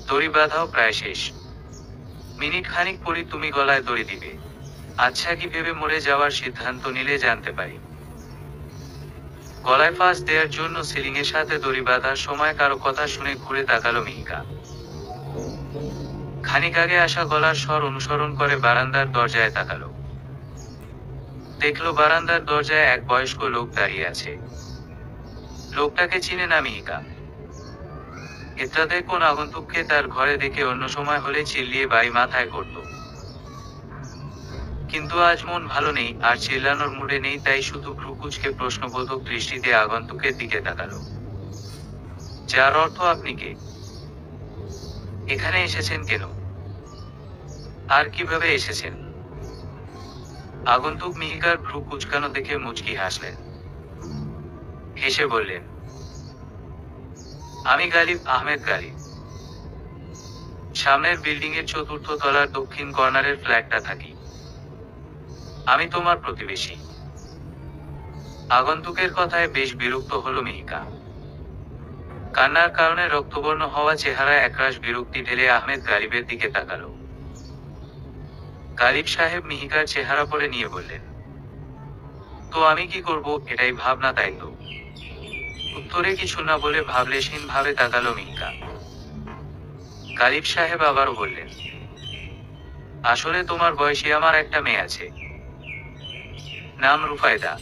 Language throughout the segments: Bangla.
দড়ি বাঁধাও প্রায় শেষ। মিনিট খানিক পরই তুমি গলায় দড়ি দিবে। আচ্ছা, কি ভেবে মরে যাওয়ার সিদ্ধান্ত নিলে জানতে পারি? গলায় ফাঁস দেওয়ার জন্য সিলিংয়ের সাথে দড়ি বাঁধার সময় কারো কথা শুনে ঘুরে তাকালো মিহিকা। খানিক আগে আসা গলার স্বর অনুসরণ করে বারান্দার দরজায় তাকালো। দেখলো বারান্দার দরজায় এক বয়স্ক লোক দাঁড়িয়ে আছে। লোকটাকে চিনে না মিহিকা। এটাতে কোন আগন্তুককে তার ঘরে দেখে অন্য সময় হলে চিল্লিয়ে বাড়ি মাথায় করত, কিন্তু আজ মন ভালো নেই আর চিল্লানোর মুডে নেই, তাই শুধু ভ্রু কুঁচকে প্রশ্নবোধক দৃষ্টিতে আগন্তুকের দিকে তাকালো। যার অর্থ, আপনি কে? এখানে এসেছেন কেন? আর কিভাবে এসেছেন? আগন্তুক মিহিকার ভ্রু কুঁচকানো দেখে মুচকি হাসলেন। হেসে বললেন, আমি গালিব আহমেদ গালিব। সামনের বিল্ডিং এর ৪র্থ তলার দক্ষিণ কর্নারের ফ্ল্যাটটা থাকি। আমি তোমার প্রতিবেশী। আগন্তুকের কথায় বেশ বিরক্ত হলো মিহিকা। কান্নার কারণে রক্তবর্ণ হওয়া চেহারায় একরাশ বিরক্তি ঢেলে আহমেদ গালিবের দিকে তাকালো। গালিব সাহেব মিহিকার চেহারা পড়ে নিয়ে বললেন, তো আমি কি করব, এটাই ভাবনা তাই তো? উত্তরে কিছু না বলে ভাবলেশহীন ভাবে তাকালো মিহিকা। গালিব সাহেব আবারও বললেন, আসলে তোমার বয়সী আমার একটা মেয়ে আছে, নাম রুফায়দা।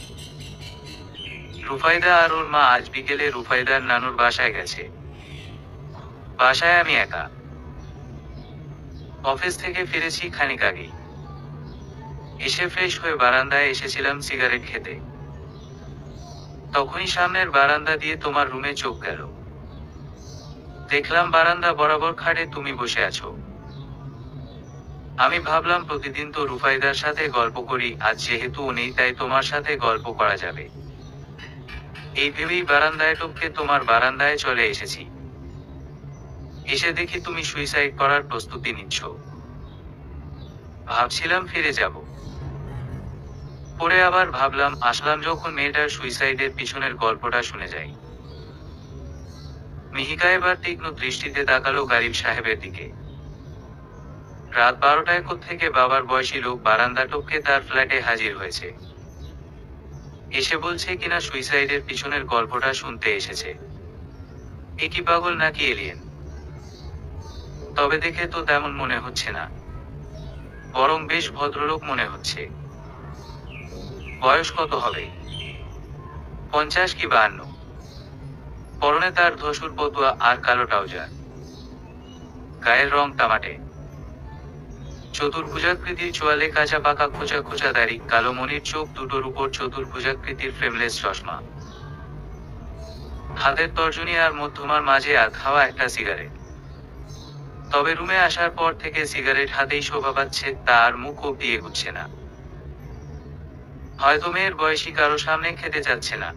রুফায়দা আর ওর মা আজ বিকেলে রুফায়দার নানুর বাসায় গেছে। বাসায় আমি একা। অফিস থেকে ফিরেছি খানিক আগেই। এসে ফ্রেশ হয়ে বারান্দায় এসেছিলাম সিগারেট খেতে। তখনই সামনের বারান্দা দিয়ে তোমার রুমে চোখ গেল। দেখলাম বারান্দা বরাবর খাটে তুমি বসে আছো। আমি ভাবলাম প্রতিদিন তো রুফায়দার সাথে গল্প করি, আজ যেহেতু ও নেই তাই তোমার সাথে গল্প করা যাবে। এই ভেবেই বারান্দায় টপকে তোমার বারান্দায় চলে এসেছি। এসে দেখি তুমি সুইসাইড করার প্রস্তুতি নিচ্ছ। ভাবছিলাম ফিরে যাব, পরে আবার ভাবলাম আসলাম যখন মেয়েটার সুইসাইডের পিছনের গল্পটা শুনে যাই। মিহিকা এবার তীক্ষ্ণ দৃষ্টিতে তাকালো গালিব সাহেবের দিকে। রাত 12টায় কোত্থেকে বাবার বয়সী লোক বারান্দা টপকে তার ফ্ল্যাটে হাজির হয়েছে। এসে বলছে কিনা সুইসাইডের পিছনের গল্পটা শুনতে এসেছে। এ কি পাগল নাকি এলিয়েন? তবে দেখে তো তেমন মনে হচ্ছে না, বরং বেশ ভদ্রলোক মনে হচ্ছে। বয়স কত হবে? 50 কি 52? পরনে তার ধসুর পতুয়া আর কালো ট্রাউজার। গায়ের রং তামাটে। চতুর্ভুজাকৃতির চোয়ালে কাঁচা পাকা খোঁচা খোঁচা দাড়ি, কালো মনির চোখ দুটোর উপর চতুর্ভুজাকৃতির ফ্রেমলেস চশমা। হাতের তর্জনী আর মধ্যমার মাঝে আধ খাওয়া একটা সিগারেট। তবে রুমে আসার পর থেকে সিগারেট হাতেই শোভা পাচ্ছে, তা আর মুখ অব্দি এগুচ্ছে না। হয়তো মেয়ের বয়সী কারো সামনে খেতে যাচ্ছে না।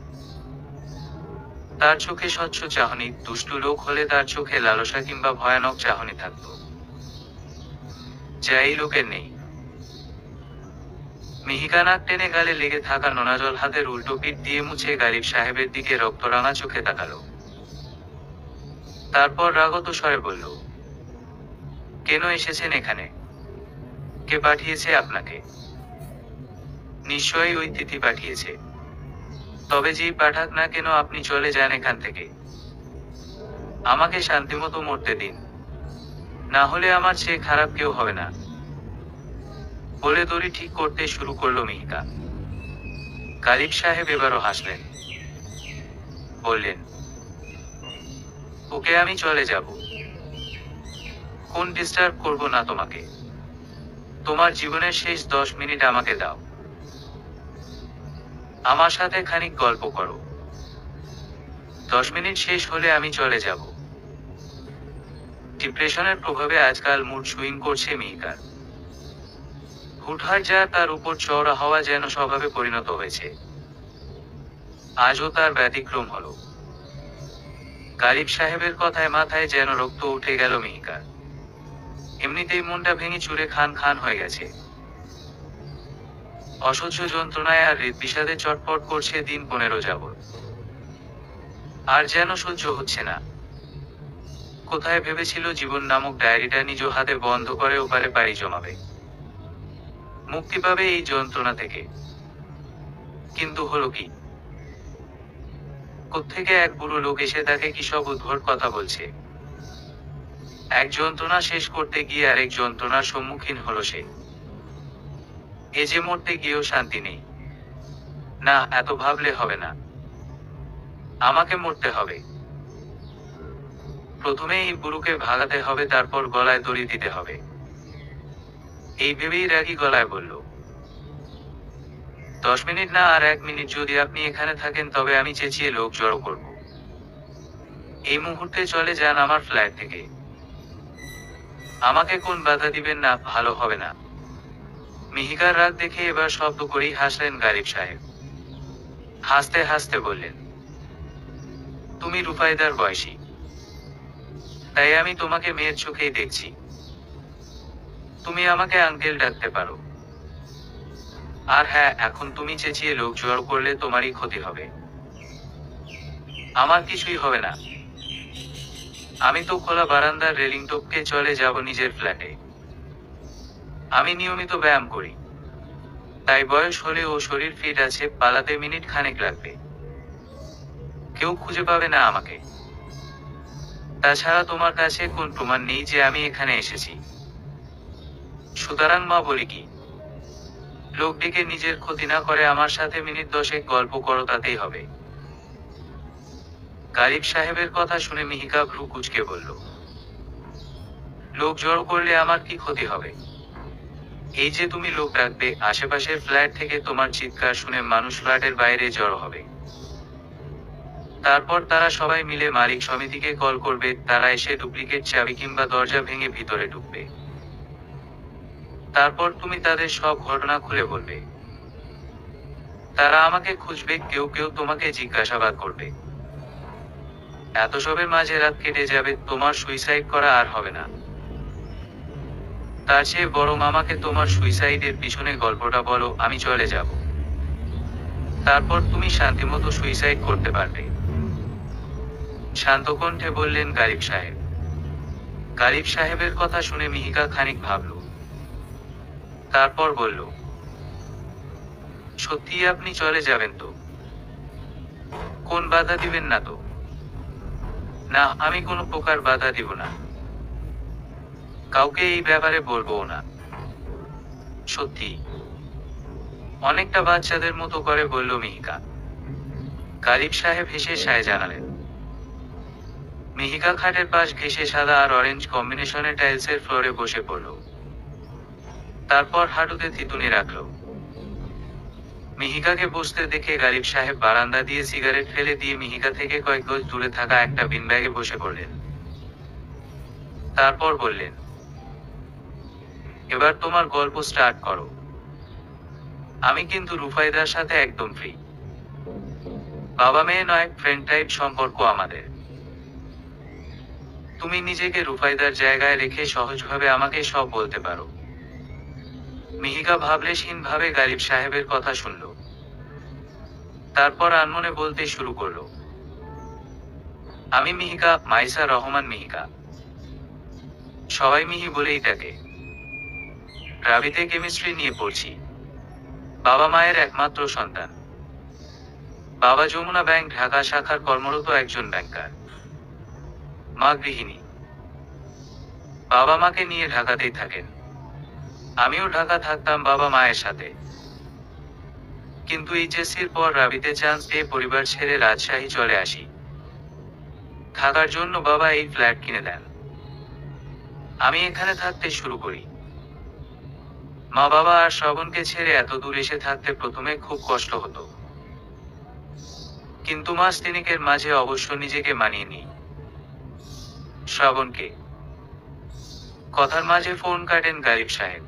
তার চোখে স্বচ্ছ চাহনি, দুষ্টু লোক হলে তার চোখে লালসা কিংবা ভয়ানক চাহনি থাকত, যা এই লোকের নেই। মিহিকা নাক টেনে গালে লেগে থাকা নোনাজল হাতের উল্টো পিঠ দিয়ে মুছে গালিব সাহেবের দিকে রক্তরাঙা চোখে তাকালো। তারপর রাগত স্বরে বলল, কেন এসেছেন এখানে? কে পাঠিয়েছে আপনাকে? নিশ্চয়ই ওই তিথি পাঠিয়েছে। তবে যেই পাঠাক না কেন আপনি চলে যান এখান থেকে। আমাকে শান্তিমতো মরতে দিন, না হলে আমার চেয়ে খারাপ কেউ হবে না। বলে দড়ি ঠিক করতে শুরু করলো মিহিকা। গালিব সাহেব এবারও হাসলেন। বললেন, ওকে, আমি চলে যাব। কোন ডিস্টার্ব করব না তোমাকে। তোমার জীবনের শেষ 10 মিনিট আমাকে দাও। আমার সাথে খানিক গল্প করো। 10 মিনিট শেষ হলে আমি চলে যাব। ডিপ্রেশনের প্রভাবে আজকাল মুড সুইং করছে মিহিকার। হুটহাট যা তার উপর চওড়া হওয়া যেন স্বভাবে পরিণত হয়েছে। আজও তার ব্যতিক্রম হলো। গালিব সাহেবের কথায় মাথায় যেন রক্ত উঠে গেল মিহিকার। এমনিতেই মনটা ভেঙে চুরে খান খান হয়ে গেছে। অসহ্য যন্ত্রণায় আর হৃদবিষাদে চটপট করছে দিন 15 যাবৎ। আর যেন সহ্য হচ্ছে না। কোথায় ভেবেছিল জীবন নামক ডায়েরিটা নিজ হাতে বন্ধ করে ওপারে পাড়ি জমাবে, মুক্তি পাবে এই যন্ত্রণা থেকে। কিন্তু হলো কি? কোত্থেকে এক বুড়ো লোক এসে তাকে কি সব উদ্ভট কথা বলছে। এক যন্ত্রণা শেষ করতে গিয়ে আরেক যন্ত্রণার সম্মুখীন হলো সে। এ যে মরতে গিয়েও শান্তি নেই। না, এত ভাবলে হবে না, আমাকে মরতে হবে। প্রথমে এই বুড়োকে ভাগাতে হবে, তারপর গলায় দড়ি দিতে হবে। এই ভেবেই রাগী গলায় বলল, 10 মিনিট না, আর 1 মিনিট যদি আপনি এখানে থাকেন তবে আমি চেঁচিয়ে লোক জড়ো করব। এই মুহূর্তে চলে যান আমার ফ্ল্যাট থেকে। আমাকে কোন বাধা দিবেন না, ভালো হবে না। মিহিকার রাগ দেখে এবার শব্দ করেই হাসলেন গালিব সাহেব। হাসতে হাসতে বললেন, তুমি রুফায়দার বয়সী, তাই আমি তোমাকে মেয়ের চোখেই দেখছি। তুমি আমাকে আঙ্কেল ডাকতে পারো। আর হ্যাঁ, এখন তুমি চেঁচিয়ে লোক জড়ো করলে তোমারই ক্ষতি হবে। আমার কিছুই হবে না। আমি তো খোলা বারান্দার রেলিং টপকে চলে যাব নিজের ফ্ল্যাটে। আমি নিয়মিত ব্যায়াম করি, তাই বয়স হলে ও শরীর ফিট আছে, পালাতে মিনিট খানেক লাগবে। কেউ খুঁজে পাবে না আমাকে। তাছাড়া তোমার কাছে কোন প্রমাণ নেই যে আমি এখানে এসেছি। সুতরাং মা বলি কি, লোক ডেকে নিজের ক্ষতি না করে আমার সাথে মিনিট 10 গল্প করো, তাতেই হবে। গালিব সাহেবের কথা শুনে মিহিকা ভ্রু কুঁচকে বলল, লোক জড়ো করলে আমার কি ক্ষতি হবে? এই যে তুমি লোক ডাকবে, আশেপাশের ফ্ল্যাট থেকে তোমার চিৎকার শুনে মানুষ ফ্ল্যাটের বাইরে জড়ো হবে। তারপর তারা সবাই মিলে মালিক সমিতিকে কল করবে, তারা এসে ডুপ্লিকেট চাবি কিংবা দরজা ভেঙে ভিতরে ঢুকবে। তারপর তুমি তাদের সব ঘটনা খুলে বলবে। তারা আমাকে খুঁজবে, কেউ কেউ তোমাকে জিজ্ঞাসাবাদ করবে। এত সবের মাঝে রাত কেটে যাবে, তোমার সুইসাইড করা আর হবে না। তার চেয়ে বরং আমাকে তোমার সুইসাইডের পিছনে গল্পটা বলো, আমি চলে যাব। তারপর তুমি শান্তিমতো সুইসাইড করতে পারবে। শান্ত কণ্ঠে বললেন গালিব সাহেব। গালিব সাহেবের কথা শুনে মিহিকা খানিক ভাবল। তারপর বলল, সত্যি আপনি চলে যাবেন তো? কোন বাধা দিবেন না তো? না, আমি কোনো প্রকার বাধা দিব না। কাউকে এই ব্যাপারে বলবো না। সত্যি। অনেকটা বাচ্চাদের মতো করে বলল মিহিকা। গালিব সাহেব হেসে সায় জানালেন। মিহিকা খাটের পাশ ঘেঁষে সাদা আর অরেঞ্জ কম্বিনেশনের টাইলসের ফ্লোরে বসে পড়ল। তারপর হাঁটুতে থিতুনি রাখল। মিহিকাকে বসতে দেখে গালিব সাহেব বারান্দা দিয়ে সিগারেট ফেলে দিয়ে মিহিকা থেকে কয়েক গজ দূরে থাকা একটা বিন ব্যাগে বসে পড়লেন। তারপর বললেন, এবার তোমার গল্প স্টার্ট করো। আমি কিন্তু রুফায়দার সাথে একদম ফ্রি। বাবা মেয়ে নয়, ফ্রেন্ড টাইপ সম্পর্ক আমাদের। তুমি নিজেকে রুফায়দার জায়গায় রেখে সহজভাবে আমাকে সব বলতে পারো। মিহিকা ভাবলেশহীন ভাবে গালিব সাহেবের কথা শুনল। তারপর আনমনে বলতে শুরু করলো, আমি মিহিকা, মাইসা রহমান মিহিকা। সবাই মিহি বলেই ডাকে। রাবিতে কেমিস্ট্রি নিয়ে পড়ছি। বাবা মায়ের একমাত্র সন্তান। বাবা যমুনা ব্যাংক ঢাকা শাখার কর্মরত একজন ব্যাংকার। মা গৃহিণী। বাবা মাকে নিয়ে ঢাকাতেই থাকেন। আমিও ঢাকা থাকতাম বাবা মায়ের সাথে। কিন্তু এইচএসসির পর রাবিতে চান্স পেয়ে পরিবার ছেড়ে রাজশাহী চলে আসি। থাকার জন্য বাবা এই ফ্ল্যাট কিনে দেন। আমি এখানে থাকতে শুরু করি। মা বাবা আর শ্রবণকে ছেড়ে এত দূর এসে থাকতে প্রথমে খুব কষ্ট হতো, কিন্তু মাস তিনেকের মাঝে অবশ্য নিজেকে মানিয়ে নিই। শ্রাবণকে। কথার মাঝে ফোন কাটেন গালিব সাহেব।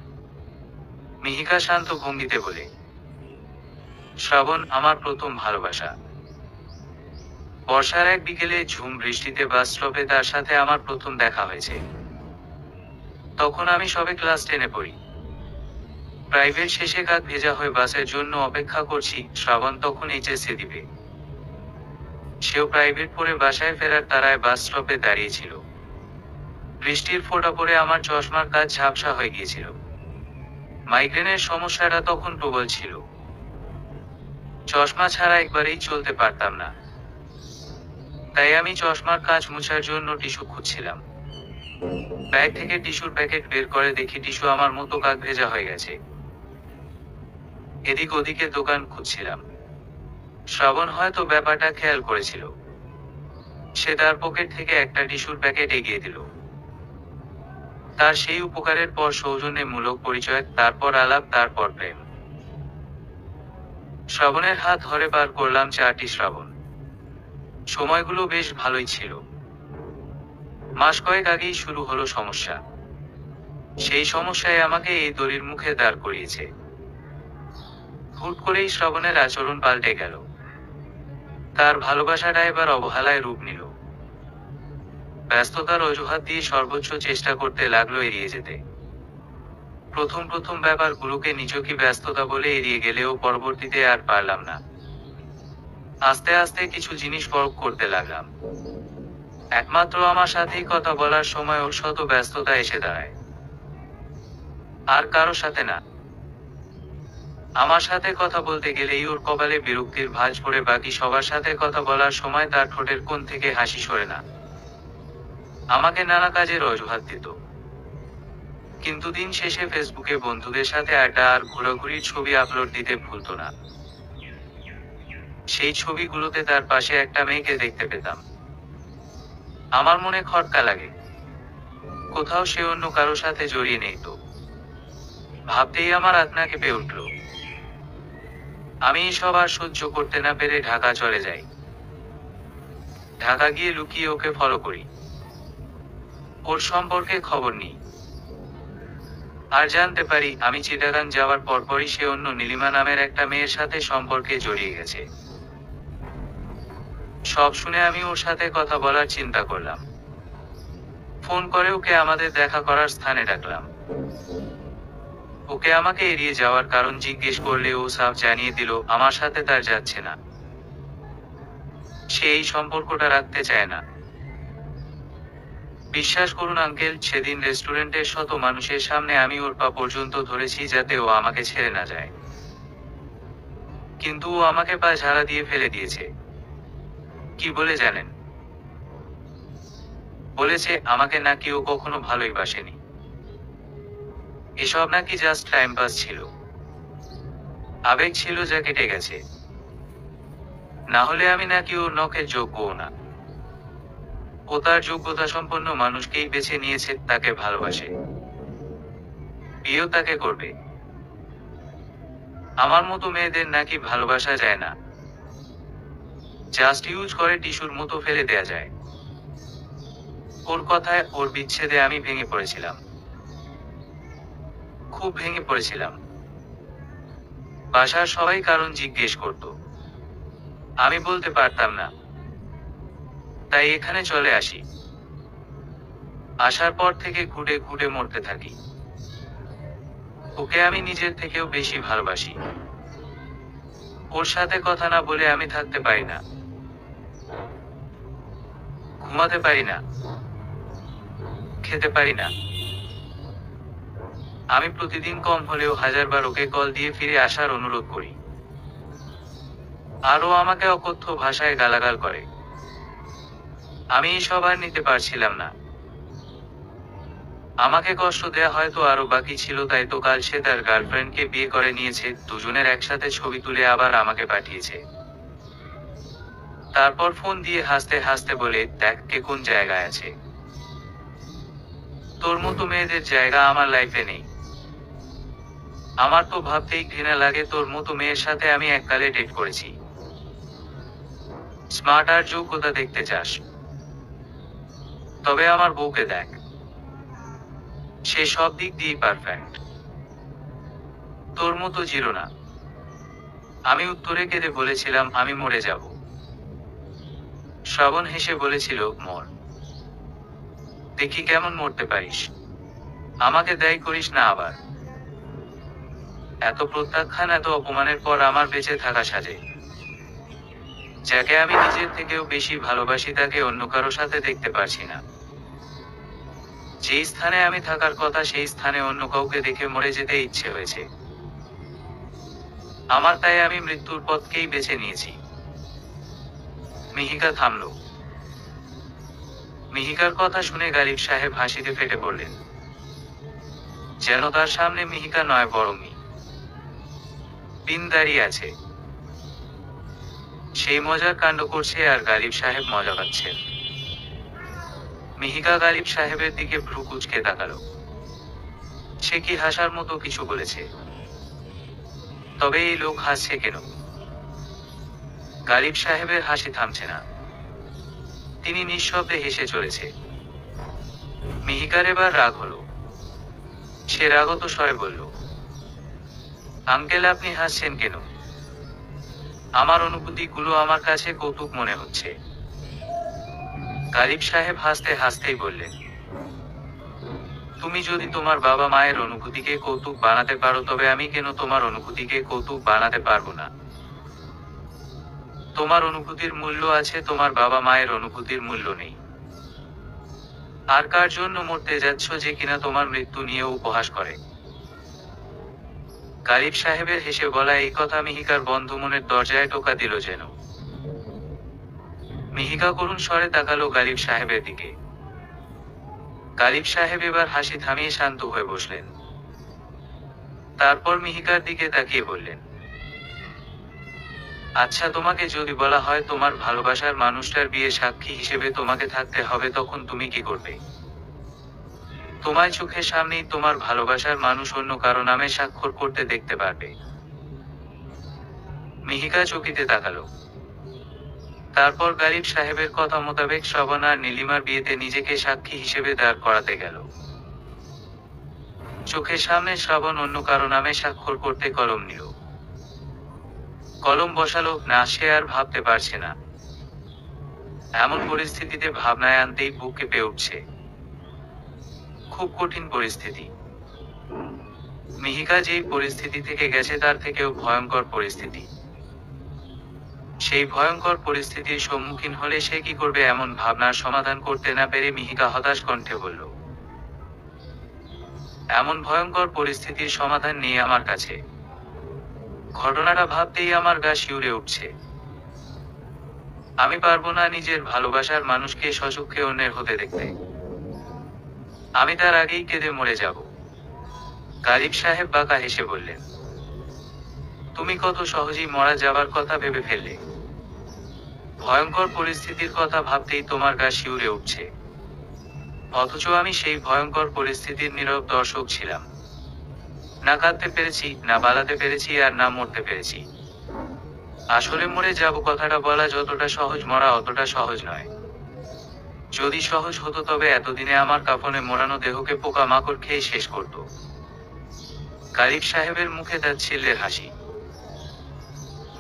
মিহিকা শান্ত ভঙ্গিতে বলে, শ্রাবণ আমার প্রথম ভালোবাসা। বর্ষার এক বিকেলে ঝুম বৃষ্টিতে বাস স্টপে তার সাথে আমার প্রথম দেখা হয়েছে। তখন আমি সবে ক্লাস 10-এ পড়ি। প্রাইভেট শেষে কাক ভেজা হয়ে বাসের জন্য অপেক্ষা করছি। শ্রাবণ তখন এইচএসসি দিবে। সেও প্রাইভেট পড়ে বাসায় ফেরার তারায় বাস স্টপে দাঁড়িয়েছিল। বৃষ্টির ফোঁটা পড়ে আমার চশমার কাঁচ ঝাপসা হয়ে গিয়েছিল। মাইগ্রেনের সমস্যাটা তখন প্রবল ছিল। চশমা ছাড়া একবারেই চলতে পারতাম না। তাই আমি চশমার কাঁচ মুছার জন্য টিস্যু খুঁজছিলাম। ব্যাগ থেকে টিস্যুর প্যাকেট বের করে দেখি টিস্যু আমার মতো কাক ভেজা হয়ে গেছে। এদিক ওদিকে দোকান খুঁজছিলাম। শ্রাবণ হয়তো ব্যাপারটা খেয়াল করেছিল। সে তার পকেট থেকে একটা টিস্যুর প্যাকেট এগিয়ে দিল। তার সেই উপকারের পর সৌজন্যমূলক পরিচয়, তারপর আলাপ, তারপর প্রেম। শ্রাবণের হাত ধরে বার করলাম 4টি শ্রাবণ। সময়গুলো বেশ ভালোই ছিল। মাস কয়েক আগেই শুরু হলো সমস্যা। সেই সমস্যায় আমাকে এই দড়ির মুখে দাঁড় করিয়েছে। হুট করেই শ্রাবণের আচরণ পাল্টে গেল। তার ভালোবাসাটা এবার অবহেলায় রূপ নিল। ব্যস্ততার অজুহাত দিয়ে সর্বোচ্চ চেষ্টা করতে লাগলো এড়িয়ে যেতে। প্রথম প্রথম ব্যাপারগুলোকে নিজেকে ব্যস্ততা বলে এড়িয়ে গেলেও পরবর্তীতে আর পারলাম না। আস্তে আস্তে কিছু জিনিস পরখ করতে লাগলাম। একমাত্র আমার সাথেই কথা বলার সময় ওর শত ব্যস্ততা এসে দাঁড়ায়, আর কারো সাথে না। আমার সাথে কথা বলতে গেলেই ওর কপালে বিরক্তির ভাঁজ পড়ে, বাকি সবার সাথে কথা বলার সময় তার ঠোঁটের কোণ থেকে হাসি সরে না। আমাকে নানা কাজের অজুহাত দিত, কিন্তু দিন শেষে ফেসবুকে বন্ধুদের সাথে আড্ডা আর ঘোরাঘুরির ছবি আপলোড দিতে ভুলতো না। সেই ছবিগুলোতে তার পাশে একটা মেয়েকে দেখতে পেতাম। আমার মনে খটকা লাগে, কোথাও সে অন্য কারো সাথে জড়িয়ে নেই তো। ভাবতেই আমার আত্মা কেঁপে উঠল। আমি এসব আর সহ্য করতে না পেরে ঢাকা চলে যাই। ঢাকা গিয়ে লুকিয়ে ওকে ফলো করি। ওর সম্পর্কে খবর নিই, আর জানতে পারি আমি চিটাগাং যাওয়ার পরপরই সে অন্য নীলিমা নামের একটা মেয়ের সাথে সম্পর্কে জড়িয়ে গেছে। সব শুনে আমি ওর সাথে কথা বলার চিন্তা করলাম। ফোন করে ওকে আমাদের দেখা করার স্থানে ডাকলাম। ওকে আমাকে এড়িয়ে যাওয়ার কারণ জিজ্ঞেস করলে ও সাফ জানিয়ে দিল আমার সাথে তার যাচ্ছে না। সে এই সম্পর্কটা রাখতে চায় না। বিশ্বাস করুন আঙ্কেল, সেদিন রেস্টুরেন্টের শত মানুষের সামনে আমি ওর পা পর্যন্ত ধরেছি যাতে ও আমাকে ছেড়ে না যায়, কিন্তু ও আমাকে পা ঝাড়া দিয়ে ফেলে দিয়েছে। কি বলে জানেন? বলেছে আমাকে নাকি ও কখনো ভালোই বাসেনি। এসব নাকি জাস্ট টাইম পাস ছিল, আবেগ ছিল যা কেটে গেছে। না হলে আমি নাকি ওর নখের যোগ্যও না। ও তার যোগ্যতা সম্পন্ন মানুষকেই বেছে নিয়েছে, তাকে ভালোবাসে, বিয়েও তাকে করবে। আমার মতো মেয়েদের নাকি ভালোবাসা যায় না, জাস্ট ইউজ করে টিস্যুর মতো ফেলে দেয়া যায়। ওর কথায়, ওর বিচ্ছেদে আমি ভেঙে পড়েছিলাম, খুব ভেঙে পড়েছিলাম। বাসার সবাই কারণ জিজ্ঞেস করত, আমি বলতে পারতাম না। তাই এখানে চলে আসি। আসার পর থেকে ঘুটে ঘুটে মরতে থাকি। ওকে আমি নিজের থেকেও বেশি ভালোবাসি। ওর সাথে কথা না বলে আমি থাকতে পারি না, ঘুমাতে পারি না, খেতে পারি না। আমি প্রতিদিন কম হলেও 1000 বার ওকে কল দিয়ে ফিরে আসার অনুরোধ করি, আর ও আমাকে অকথ্য ভাষায় গালাগাল করে। আমি এসব আর নিতে পারছিলাম না। আমাকে কষ্ট দেয়া হয়তো আরো বাকি ছিল, তাই তো কাল সে তার গার্লফ্রেন্ডকে বিয়ে করে নিয়েছে। দুজনের একসাথে ছবি তুলে আবার আমাকে পাঠিয়েছে। তারপর ফোন দিয়ে হাসতে হাসতে বলে, দেখ কে কোন জায়গায় আছে। তোর মতো মেয়েদের জায়গা আমার লাইফে নেই। আমার তো ভাবতেই ঘৃণা লাগে, তোর মতো মেয়ের সাথে আমি এককালে ডেট করেছি। স্মার্ট আর যোগ্যতা দেখতে চাস? তবে আমার বউকে দেখ, সে সব দিক দিয়েই পারফেক্ট। তোর মতো জিরো না। আমি উত্তরে কেঁদে বলেছিলাম আমি মরে যাব। শ্রাবণ হেসে বলেছিল, মর, দেখি কেমন মরতে পারিস। আমাকে দায়ী করিস না আবার। এত প্রত্যাখ্যান, এত অপমানের পর আমার বেঁচে থাকা সাজে। যাকে আমি নিজের থেকেও বেশি ভালোবাসি তাকে অন্য কারো সাথে দেখতে পারছি না। যেই স্থানে আমি থাকার কথা সেই স্থানে অন্য কাউকে দেখে মরে যেতে ইচ্ছে হয়েছে আমার, তাই আমি মৃত্যুর পথকেই বেছে নিয়েছি। মিহিকা থামল। মিহিকার কথা শুনে গালিব সাহেব হাসিতে ফেটে পড়লেন, যেন তার সামনে মিহিকা নয় বরং পিন দাঁড়িয়ে আছে। সেই মজার কাণ্ড করছে আর গালিব সাহেব মজা পাচ্ছেন। মিহিকা গালিব সাহেবের দিকে ভ্রু কুঁচকে তাকালো। সে কি হাসার মতো কিছু বলেছে? তবে এই লোক হাসছে কেন? গালিব সাহেবের হাসি থামছে না। তিনি নিঃশব্দে হেসে চলেছে। মিহিকার এবার রাগ হলো। সে রাগত স্বরে বলল, আঙ্কেল আপনি হাসছেন কেন? আমার অনুভূতিগুলো আমার কাছে কৌতুক মনে হচ্ছে। গালিব সাহেব হাসতে হাসতেই বললেন, তুমি যদি তোমার বাবা মায়ের অনুভূতিকে কৌতুক বানাতে পারো তবে আমি কেন তোমার অনুভূতিকে কৌতুক বানাতে পারবো না? তোমার অনুভূতির মূল্য আছে, তোমার বাবা মায়ের অনুভূতির মূল্য নেই। আর কার জন্য মরতে যাচ্ছ যে কিনা তোমার মৃত্যু নিয়েও উপহাস করে? গালিব সাহেবের হেসে বলা এই কথা মিহিকার বন্ধ মনের দরজায় টোকা দিল যেন। মিহিকা করুণ স্বরে তাকালো গালিব সাহেবের দিকে। গালিব সাহেব এবার হাসি থামিয়ে শান্ত হয়ে বসলেন। তারপর মিহিকার দিকে তাকিয়ে বললেন, আচ্ছা তোমাকে যদি বলা হয় তোমার ভালোবাসার মানুষটার বিয়ে সাক্ষী হিসেবে তোমাকে থাকতে হবে তখন তুমি কি করবে? তোমায় চোখের সামনেই তোমার ভালোবাসার মানুষ অন্য কারো নামে স্বাক্ষর করতে দেখতে পারবে। মিহিকা চকিতে তাকালো। তারপর গালিব সাহেবের কথা মোতাবেক শ্রবণ আর নীলিমার বিয়েতে নিজেকে সাক্ষী হিসেবে দাঁড় করাতে গেল। চোখের সামনে শ্রবণ অন্য কারো নামে স্বাক্ষর করতে কলম নিল। কলম বসালো না, সে আর ভাবতে পারছে না। এমন পরিস্থিতিতে ভাবনায় আনতেই বুক কেঁপে উঠছে। খুব কঠিন পরিস্থিতি। মিহিকা যেই পরিস্থিতি থেকে গেছে তার থেকেও ভয়ঙ্কর পরিস্থিতি। সেই ভয়ঙ্কর পরিস্থিতির সম্মুখীন হলে সে কি করবে এমন ভাবনার সমাধান করতে না পেরে মিহিকা হতাশ কণ্ঠে বলল, এমন ভয়ঙ্কর পরিস্থিতির সমাধান নেই আমার কাছে। ঘটনাটা ভাবতেই আমার গা শিউরে উঠছে। আমি পারবো না নিজের ভালোবাসার মানুষকে সচক্ষে অন্যের হতে দেখতে। আমি তার আগেই কেঁদে মরে যাব। গালিব সাহেব বাঁকা হেসে বললেন, তুমি কত সহজেই মারা যাবার কথা ভেবে ফেললে। ভয়ঙ্কর পরিস্থিতির কথা ভাবতেই তোমার গা শিউরে উঠছে। অথচ আমি সেই ভয়ঙ্কর পরিস্থিতির নীরব দর্শক ছিলাম। না কাঁদতে পেরেছি, না পালাতে পেরেছি, আর না মরতে পেরেছি। আসলে মরে যাব কথাটা বলা যতটা সহজ, মরা অতটা সহজ নয়। যদি সহজ হতো তবে এতদিনে আমার কাফনে মোড়ানো দেহকে পোকা মাকড় খেয়ে শেষ করত। গালিব সাহেবের মুখে তাচ্ছিল্যের হাসি।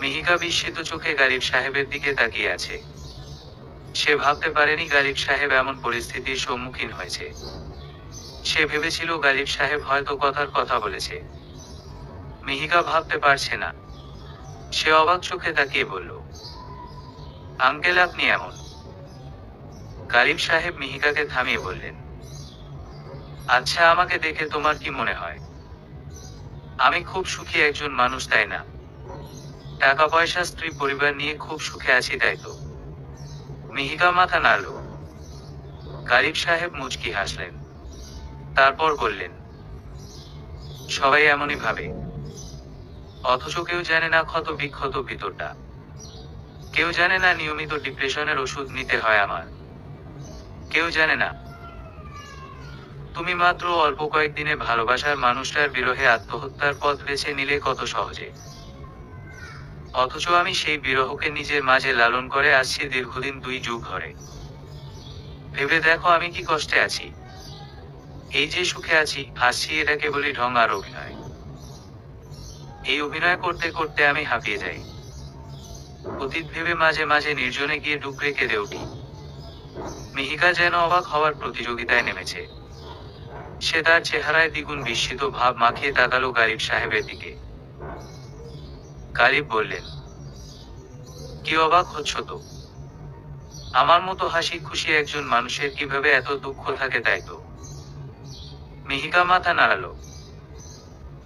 মিহিকা বিস্মিত চোখে গালিব সাহেবের দিকে তাকিয়ে আছে। সে ভাবতে পারেনি গালিব সাহেব এমন পরিস্থিতির সম্মুখীন হয়েছে। সে ভেবেছিল গালিব সাহেব হয়তো কথার কথা বলেছে। মিহিকা ভাবতে পারছে না। সে অবাক চোখে তাকিয়ে বলল, আঙ্কেল আপনি এমন? গালিব সাহেব মিহিকাকে থামিয়ে বললেন, আচ্ছা আমাকে দেখে তোমার কি মনে হয়? আমি খুব সুখী একজন মানুষ, তাই না? টাকা পয়সা, স্ত্রী, পরিবার নিয়ে খুব সুখে আছি, তাই তো? মিহিকা মাথা নাড়ল। গালিব সাহেব মুচকি হাসলেন। তারপর বললেন, সবাই এমনই ভাবে। অথচ কেউ জানে না ক্ষত বিক্ষত ভিতরটা। কেউ জানে না নিয়মিত ডিপ্রেশনের ওষুধ নিতে হয় আমার। কেউ জানে না তুমি মাত্র অল্প কয়েকদিনে ভালোবাসার মানুষটার বিরহে আত্মহত্যার পথ বেছে নিলে কত সহজে। অথচ আমি সেই বিরহকে নিজের মাঝে লালন করে আসছি দীর্ঘদিন, 2 যুগ ধরে। ভেবে দেখো আমি কি কষ্টে আছি। এই যে সুখে আছি, হাসছি, এটা কেবলই ঢং আর অভিনয়। এই অভিনয় করতে করতে আমি হাঁপিয়ে যাই। অতীত ভেবে মাঝে মাঝে নির্জনে গিয়ে ডুকরে কেঁদে উঠি। মিহিকা যেন অবাক হওয়ার প্রতিযোগিতায় নেমেছে। সে তার চেহারায় দ্বিগুণ বিস্মিত ভাব মাখিয়ে তাকালো গালিব সাহেবের দিকে। গালিব বললেন, কি অবাক হচ্ছ তো? আমার মতো হাসি খুশি একজন মানুষের কিভাবে এত দুঃখ থাকে, তাই তো? মিহিকা মাথা নাড়ালো।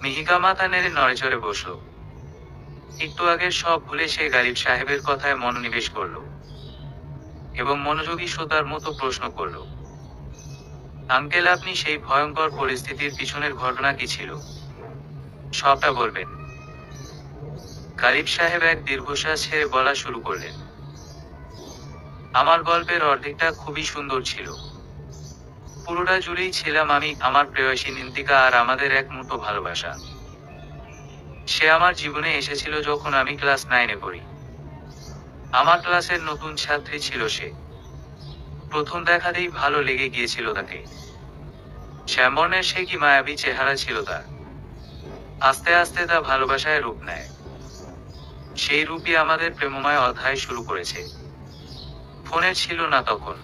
মিহিকা মাথা নেড়ে নড়েচড়ে বসলো। একটু আগের সব ভুলে সে গালিব সাহেবের কথায় মনোনিবেশ করলো এবং মনোযোগী শ্রোতার মতো প্রশ্ন করলো, আঙ্কেল, আপনি সেই ভয়ঙ্কর পরিস্থিতির পিছনের ঘটনা কি ছিল? সবটা বলবেন। গালিব সাহেব এক দীর্ঘশ্বাস ছেড়ে বলা শুরু করলেন, আমার গল্পের অর্ধেকটা খুবই সুন্দর ছিল। পুরোটা জুড়েই ছিলাম আমি, আমার প্রেয়সী নিন্তিকা আর আমাদের এক মুঠো ভালোবাসা। সে আমার জীবনে এসেছিল যখন আমি ক্লাস 9-এ পড়ি। আমার ক্লাসের নতুন ছাত্রী ছিল সে। প্রথম দেখাতেই ভালো লেগে গিয়েছিল তাকে। শ্যামবর্ণের সে কি মায়াবী চেহারা ছিল তার। আস্তে আস্তে তা ভালোবাসায় রূপ নেয়। সেই রূপই আমাদের প্রেমময় অধ্যায় শুরু করেছে। ফোনে ছিল না তখন,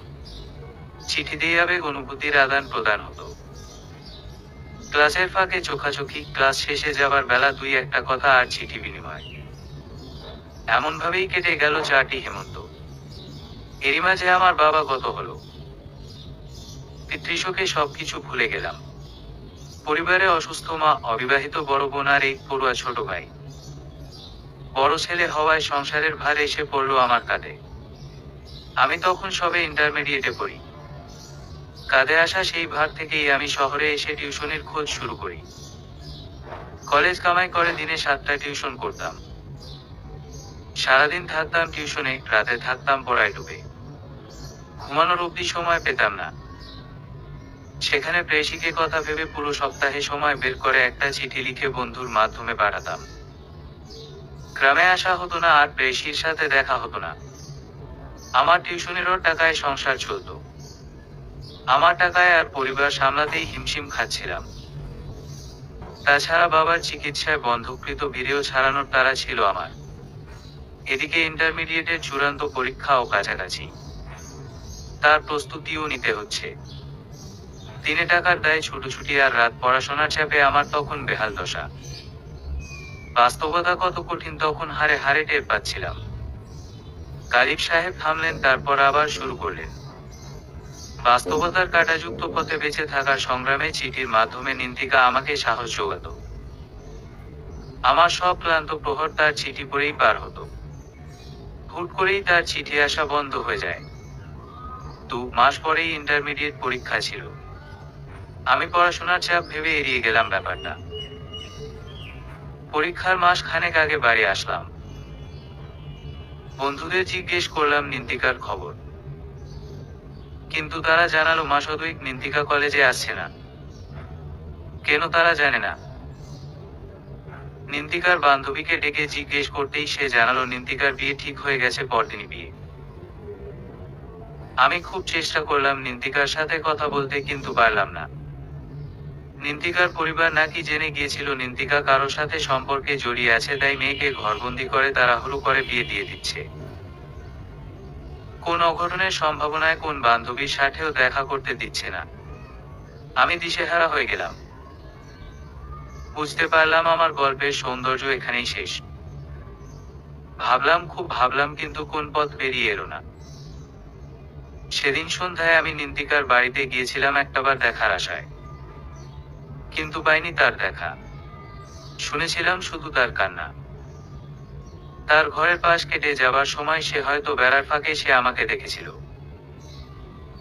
চিঠি দিয়ে আবেগ অনুভূতির আদান প্রদান হতো। ক্লাসের ফাঁকে চোখাচোখি, ক্লাস শেষে যাবার বেলা দুই একটা কথা আর চিঠি বিনিময়। এমনভাবেই কেটে গেল 4টি হেমন্ত। এরই মাঝে আমার বাবা গত হলো। পিতৃশোকে সবকিছু ভুলে গেলাম। পরিবারে অসুস্থ মা, অবিবাহিত বড় বোন আর এই পড়ুয়া ছোট ভাই। বড় ছেলে হওয়ায় সংসারের ভার এসে পড়লো আমার কাঁধে। আমি তখন সবে ইন্টারমিডিয়েটে পড়ি। কাঁধে আসা সেই ভার থেকেই আমি শহরে এসে টিউশনের খোঁজ শুরু করি। কলেজ কামাই করে দিনে 7টা টিউশন করতাম। সারাদিন থাকতাম টিউশনে, রাতে থাকতাম পড়ায় ডুবে। ঘুমানোর অবধি সময় পেতাম না। সেখানে প্রেয়সীকে কথা ভেবে পুরো সপ্তাহে সময় বের করে একটা চিঠি লিখে বন্ধুর মাধ্যমে পাঠাতাম। গ্রামে আসা হতো না আর প্রেয়সীর সাথে দেখা হতো না। আমার টিউশনেরও টাকায় সংসার চলতো। আমার টাকায় আর পরিবার সামলাতেই হিমশিম খাচ্ছিলাম। তাছাড়া বাবার চিকিৎসায় বন্ধকৃত ভিড়েও ছাড়ানোর তাড়া ছিল আমার। এদিকে ইন্টারমিডিয়েটের চূড়ান্ত পরীক্ষাও কাছাকাছি, তার প্রস্তুতিও নিতে হচ্ছে। দিনে টাকার দায় ছুটোছুটি আর রাত পড়াশোনার চাপে আমার তখন বেহাল দশা। বাস্তবতা কত কঠিন তখন হাড়ে হাড়ে টের পাচ্ছিলাম। গালিব সাহেব থামলেন, তারপর আবার শুরু করলেন। বাস্তবতার কাঁটাযুক্ত পথে বেঁচে থাকার সংগ্রামে চিঠির মাধ্যমে নিন্তিকা আমাকে সাহস জোগাত। আমার সব ক্লান্ত প্রহর তার চিঠি পড়েই পার হতো। হুট করেই তার চিঠি আসা বন্ধ হয়ে যায়। 2 মাস পরেই ইন্টারমিডিয়েট পরীক্ষা ছিল। আমি পড়াশোনার চাপ ভেবে এড়িয়ে গেলাম ব্যাপারটা। পরীক্ষার মাস খানেক আগে বাড়ি আসলাম। বন্ধুদের জিজ্ঞেস করলাম নিন্তিকার খবর, কিন্তু তারা জানালো মাস 2 নিন্তিকা কলেজে আসছে না। কেন তারা জানে না। নিন্তিকার বান্ধবীকে ডেকে জিজ্ঞেস করতেই সে জানালো নিন্তিকার বিয়ে ঠিক হয়ে গেছে, পরদিনই বিয়ে। আমি খুব চেষ্টা করলাম নিন্তিকার সাথে কথা বলতে, কিন্তু পারলাম না। নিন্তিকার পরিবার নাকি জেনে গিয়েছিল নিন্তিকা কারোর সাথে সম্পর্কে জড়িয়ে আছে, তাই মেয়েকে ঘরবন্দি করে তাড়াহুড়ো করে বিয়ে দিয়ে দিচ্ছে। কোন অঘটনের সম্ভাবনায় কোন বান্ধবীর সাথেও দেখা করতে দিচ্ছে না। আমি দিশেহারা হয়ে গেলাম। বুঝতে পারলাম আমার গল্পের সৌন্দর্য এখানেই শেষ। খুব ভাবলাম, কিন্তু কোন পথ বেরিয়ে এলো না। সেদিন সন্ধ্যায় আমি নিন্তিকার বাড়িতে গিয়েছিলাম একটাবার দেখার আশায়, কিন্তু পাইনি তার দেখা। শুনেছিলাম শুধু তার কান্না। তার ঘরের পাশ কেটে যাবার সময় সে হয়তো বেড়ার ফাঁকে সে আমাকে দেখেছিল।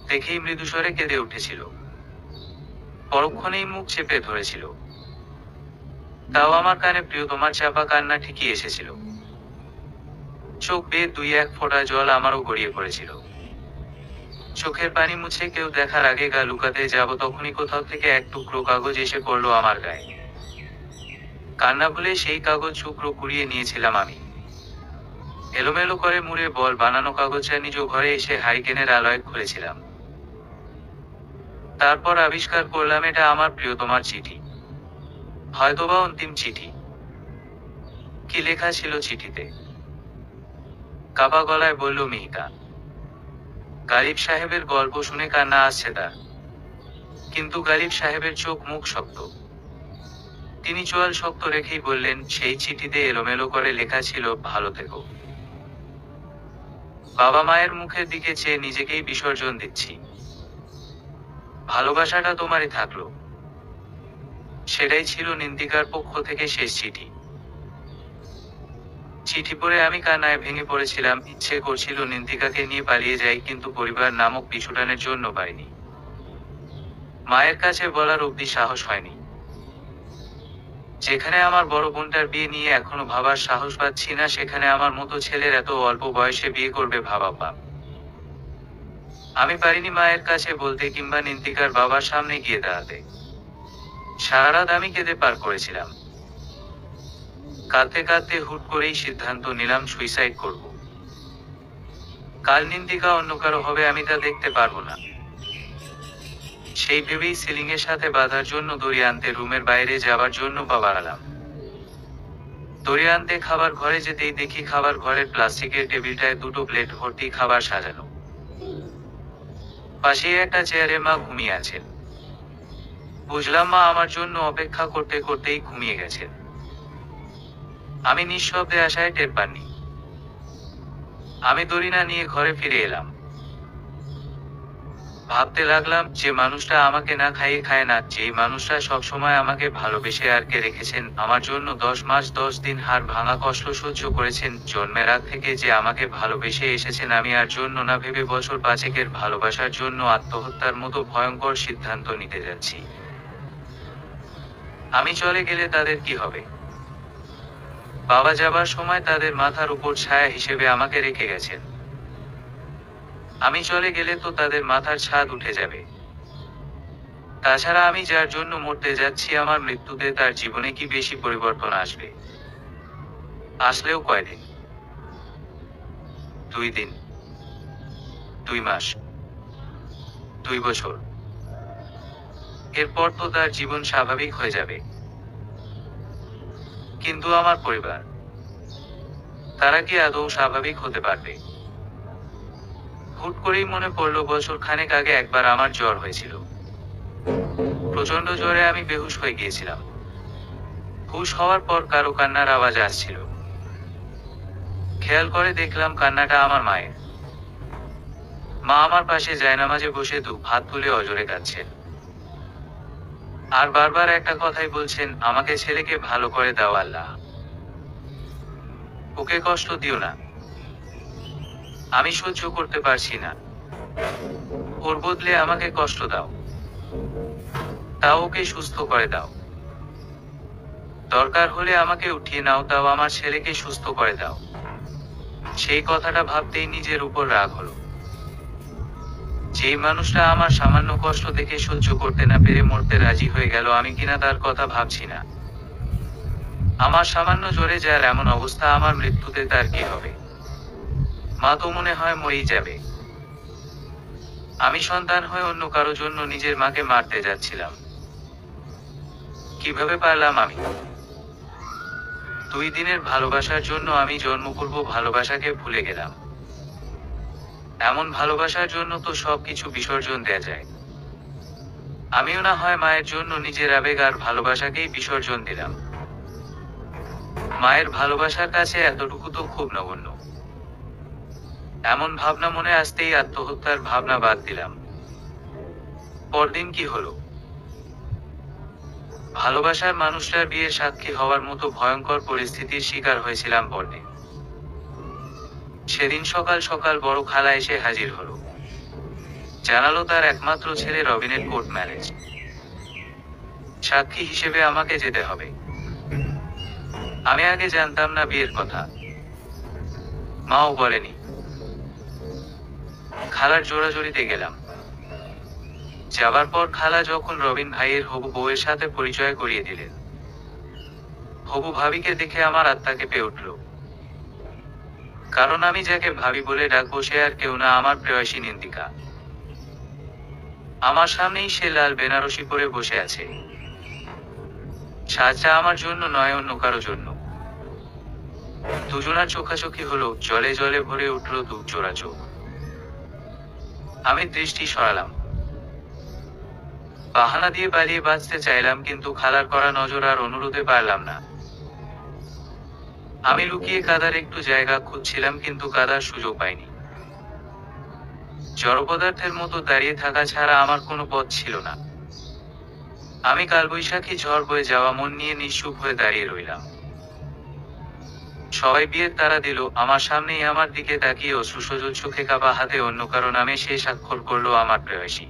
দেখেই মৃদুস্বরে কেঁদে উঠেছিল। পরক্ষণেই মুখ চেপে ধরেছিল। তাও আমার কানে প্রিয়তমার চাপা কান্না ঠিকই এসেছিল। চোখ বেয়ে 2-1 ফোঁটা জল আমারও গড়িয়ে পড়েছিল। চোখের পানি মুছে কেউ দেখার আগে গা লুকাতে যাব, তখনই কোথাও থেকে এক টুকরো কাগজ এসে পড়লো আমার গায়ে। কান্না ভুলে সেই কাগজ টুকরো কুড়িয়ে নিয়েছিলাম আমি। এলোমেলো করে মুড়ে বল বানানো কাগজটা নিজ ঘরে এসে হারিকেনের আলোয় খুলেছিলাম। তারপর আবিষ্কার করলাম এটা আমার প্রিয়তমার চিঠি, হয়তোবা অন্তিম চিঠি। কি লেখা ছিল চিঠিতে? কাপা গলায় বলল মিহিকা। গালিব সাহেবের গল্প শুনে কান্না আসছে তার, কিন্তু গালিব সাহেবের চোখ মুখ শক্ত। তিনি চোয়াল শক্ত রেখেই বললেন, সেই চিঠিতে এলোমেলো করে লেখা ছিল, ভালো থেকো। বাবা মায়ের মুখের দিকে চেয়ে নিজেকেই বিসর্জন দিচ্ছি। ভালোবাসাটা তোমারই থাকলো। সেটাই ছিল নিন্দিকার পক্ষ থেকে শেষ চিঠি। চিঠি পড়ে আমি কান্নায় ভেঙে পড়েছিলাম। ইচ্ছে করছিল নিন্দিকাকে নিয়ে পালিয়ে যাই, কিন্তু পরিবার নামক পিছুটানের জন্য পারিনি। মায়ের কাছে বলার অবধি সাহস হয়নি। যেখানে আমার বড় বোনটার বিয়ে নিয়ে এখনো ভাবার সাহস পাচ্ছি না, সেখানে আমার মতো ছেলের এত অল্প বয়সে বিয়ে করবে ভাবা পাপ। আমি পারিনি মায়ের কাছে বলতে কিংবা নিন্দিকার বাবার সামনে গিয়ে দাঁড়াতে। সারা রাত আমি কেঁদে পার করেছিলাম। কাঁদতে কাঁদতে হুট করেই সিদ্ধান্ত নিলাম সুইসাইড করব। কাল নিন্দিকা অন্য কারো হবে, আমি তা দেখতে পারবো না। সেই ভেবেই সিলিং এর সাথে বাঁধার জন্য দড়ি আনতে রুমের বাইরে যাবার জন্য পা বাড়ালাম। দড়ি আনতে খাবার ঘরে যেতেই দেখি খাবার ঘরের প্লাস্টিকের টেবিলটায় দুটো প্লেট ভর্তি খাবার সাজানো। পাশেই একটা চেয়ারে মা ঘুমিয়ে আছেন। বুঝলাম মা আমার জন্য অপেক্ষা করতে করতেই ঘুমিয়ে গেছেন। আমি নিঃশব্দে আসায় টের পাননি। আমি দড়ি না নিয়ে ঘরে ফিরে এলাম। ভাবতে লাগলাম, যে মানুষটা আমাকে না খাইয়ে খায় না, যেই মানুষটা সবসময় আমাকে ভালোবেসে আটকে রেখেছেন, আমার জন্য 10 মাস 10 দিন হাড় ভাঙা কষ্ট সহ্য করেছেন, জন্মের আগ থেকে যে আমাকে ভালোবেসে এসেছেন, আমি আর জন্য না ভেবে বছর 5 ভালোবাসার জন্য আত্মহত্যার মতো ভয়ঙ্কর সিদ্ধান্ত নিতে যাচ্ছি। আমি চলে গেলে তাদের কি হবে? বাবা যাবার সময় তাদের মাথার উপর ছায়া হিসেবে আমাকে রেখে গেছেন। আমি চলে গেলে তো তাদের মাথার ছাদ উঠে যাবে। তাছাড়া আমি যার জন্য মরতে যাচ্ছি, আমার মৃত্যুতে তার জীবনে কি বেশি পরিবর্তন আসবে? আসলেও কয়দিন? 2 দিন, 2 মাস, 2 বছর। এরপর তো তার জীবন স্বাভাবিক হয়ে যাবে। কিন্তু আমার পরিবার, তারা কি আদৌ স্বাভাবিক হতে পারবে? হুট করেই মনে পড়লো, বছর খানেক আগে একবার আমার জ্বর হয়েছিল। প্রচন্ড জ্বরে আমি বেহুশ হয়ে গিয়েছিলাম। হুশ হওয়ার পর কারো কান্নার আওয়াজ আসছিল। খেয়াল করে দেখলাম কান্নাটা আমার মায়ের। মা আমার পাশে জায়নামাজে বসে 2 হাত তুলে অজরে কাঁদছেন। আর বারবার একটা কথাই বলছেন, আমাকে ছেলেকে ভালো করে দাও আল্লাহ। ওকে কষ্ট দিও না। আমি সহ্য করতে পারছি না। ওর বদলে আমাকে কষ্ট দাও। তাও ওকে সুস্থ করে দাও। দরকার হলে আমাকে উঠিয়ে নাও, তাও আমার ছেলেকে সুস্থ করে দাও। সেই কথাটা ভাবতেই নিজের উপর রাগ হলো। যেই মানুষটা আমার সামান্য কষ্ট দেখে সহ্য করতে না পেরে মরতে রাজি হয়ে গেল, আমি কিনা তার কথা ভাবছি না। আমার সামান্য জ্বরে যার এমন অবস্থা, আমার মৃত্যুতে তার কি হবে? মা তো মনে হয় মরেই যাবে। আমি সন্তান হয়ে অন্য কারো জন্য নিজের মাকে মারতে যাচ্ছিলাম। কিভাবে পারলাম আমি? 2 দিনের ভালোবাসার জন্য আমি জন্মপূর্ব ভালোবাসাকে ভুলে গেলাম। এমন ভালোবাসার জন্য তো সবকিছু বিসর্জন দেয়া যায়। আমিও না হয় মায়ের জন্য নিজের আবেগ আর ভালোবাসাকেই বিসর্জন দিলাম। মায়ের ভালোবাসার কাছে এতটুকু তো খুব নগণ্য। এমন ভাবনা মনে আসতেই আত্মহত্যার ভাবনা বাদ দিলাম। পরদিন কি হলো? ভালোবাসার মানুষটার বিয়ের সাক্ষী হওয়ার মতো ভয়ঙ্কর পরিস্থিতির শিকার হয়েছিলাম পরদিন। সেদিন সকাল সকাল বড় খালা এসে হাজির হলো। জানালো তার একমাত্র ছেলে রবিনের কোর্ট ম্যারেজ। সাক্ষী হিসেবে আমাকে যেতে হবে। আমি আগে জানতাম না বিয়ের কথা, মাও বলেনি। খালার জোরাজোরিতে গেলাম। যাবার পর খালা যখন রবিন ভাইয়ের হবু বউয়ের সাথে পরিচয় করিয়ে দিলেন, হবু ভাবিকে দেখে আমার আত্মা কেঁপে উঠল। কারণ আমি যাকে ভাবি বলে ডাকবো সে আর কেউ না, আমার প্রেয়সী নিন্দিকা। আমার সামনেই সে লাল বেনারসি পরে বসে আছে। সাজটা আমার জন্য নয়, অন্য কারো জন্য। দুজনার চোখাচোখি হলো, জলে জলে ভরে উঠল 2 জোড়া চোখ। আমি দৃষ্টি সরালাম। বাহানা দিয়ে পালিয়ে বাঁচতে চাইলাম, কিন্তু খালার করা নজর আর অনুরোধে পারলাম না। আমি লুকিয়ে কাদার একটু জায়গা খুঁজছিলাম, কিন্তু কাদার সুযোগ পাইনি। জড়পদার্থের মতো দাঁড়িয়ে থাকা ছাড়া আমার কোনো পথ ছিল না। আমি কালবৈশাখী ঝড় বয়ে যাওয়া মন নিয়ে নিশ্চুপ হয়ে দাঁড়িয়ে রইলাম। সবাই বিয়ের তাড়া দিল, আমার সামনেই আমার দিকে তাকিয়ে অশ্রুসজল চোখে কাবা হাতে অন্য কারো নামে সে স্বাক্ষর করলো আমার প্রেয়সী।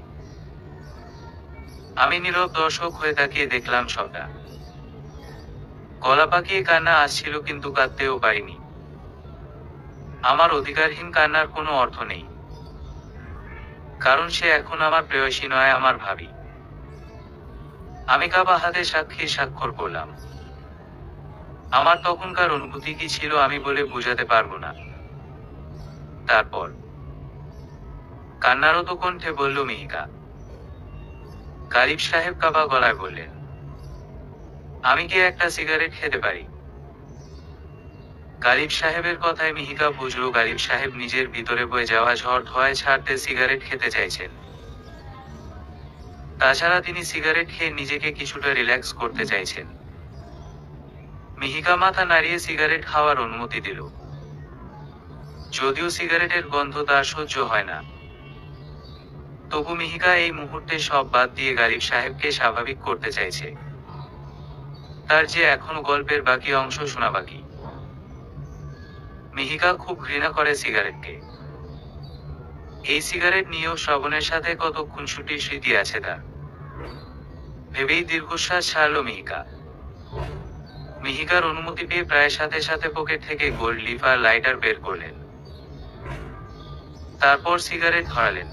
আমি নীরব দর্শক হয়ে তাকিয়ে দেখলাম সবটা। গলা পাকিয়ে কান্না আসছিল, কিন্তু কাঁদতেও পারিনি। আমার অধিকারহীন কান্নার কোনো অর্থ নেই, কারণ সে এখন আমার প্রেয়সী নয়, আমার ভাবি। আমি কাবা হাতে সাক্ষীর স্বাক্ষর করলাম। আমার তখনকার অনুভূতি কি ছিল আমি বলে বোঝাতে পারবো না। তারপর কান্নারত কণ্ঠে বলল মিহিকা। গালিব সাহেব কাবা গলায় বললেন, আমি কি একটা সিগারেট খেতে পারি? গালিব সাহেবের কথায় মিহিকা বুঝল গালিব সাহেব নিজের ভিতরে বয়ে যাওয়া ঝড় ধোঁয়ায় ছাড়তে সিগারেট খেতে চাইছেন। তাছাড়া তিনি সিগারেট খেয়ে নিজেকে কিছুটা রিল্যাক্স করতে চাইছেন। মিহিকা মাথা নাড়িয়ে সিগারেট খাওয়ার অনুমতি দিল, যদিও সিগারেটের গন্ধ তার সহ্য হয় না। তবু মিহিকা এই মুহূর্তে সব বাদ দিয়ে গালিব সাহেবকে স্বাভাবিক করতে চাইছে। তার যে এখনো গল্পের বাকি অংশ শোনা বাকি। মিহিকা খুব ঘৃণা করে সিগারেটকে। এই সিগারেট নিয়েও শ্রবণের সাথে কত খুনসুটির স্মৃতি আছে তার। ভেবেই দীর্ঘশ্বাস ছাড়ল মিহিকা। মিহিকার অনুমতি পেয়ে প্রায় সাথে সাথে পকেট থেকে গোল্ড লিফ আর লাইটার বের করলেন। তারপর সিগারেট ধরালেন।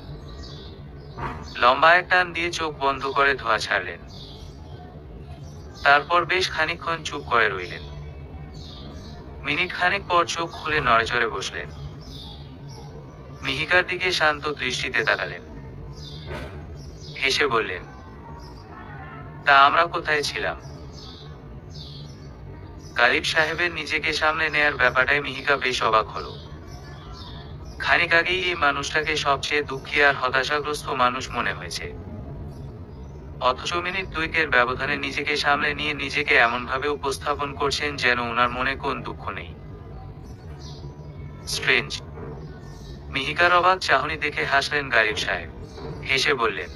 লম্বা এক টান দিয়ে চোখ বন্ধ করে ধোঁয়া ছাড়লেন। তারপর বেশ খানিকক্ষণ চুপ করে রইলেন। মিনিট খানেক পর চোখ খুলে নড়েচড়ে বসলেন। মিহিকার দিকে শান্ত দৃষ্টিতে তাকালেন। হেসে বললেন, তা আমরা কোথায় ছিলাম? গালিব সাহেবের নিজেকে সামনে নেয়ার ব্যাপারটায় মিহিকা বেশ অবাক হলো। খানিক আগেই এই মানুষটাকে সবচেয়ে দুঃখী আর হতাশাগ্রস্ত মানুষ মনে হয়েছে, অথচ মিনিট দুয়েকের ব্যবধানে নিজেকে সামলে নিয়ে নিজেকে এমনভাবে উপস্থাপন করছেন যেন ওনার মনে কোন দুঃখ নেই। স্ট্রেঞ্জ। মিহিকার অবাক চাহনি দেখে হাসলেন গালিব সাহেব। হেসে বললেন,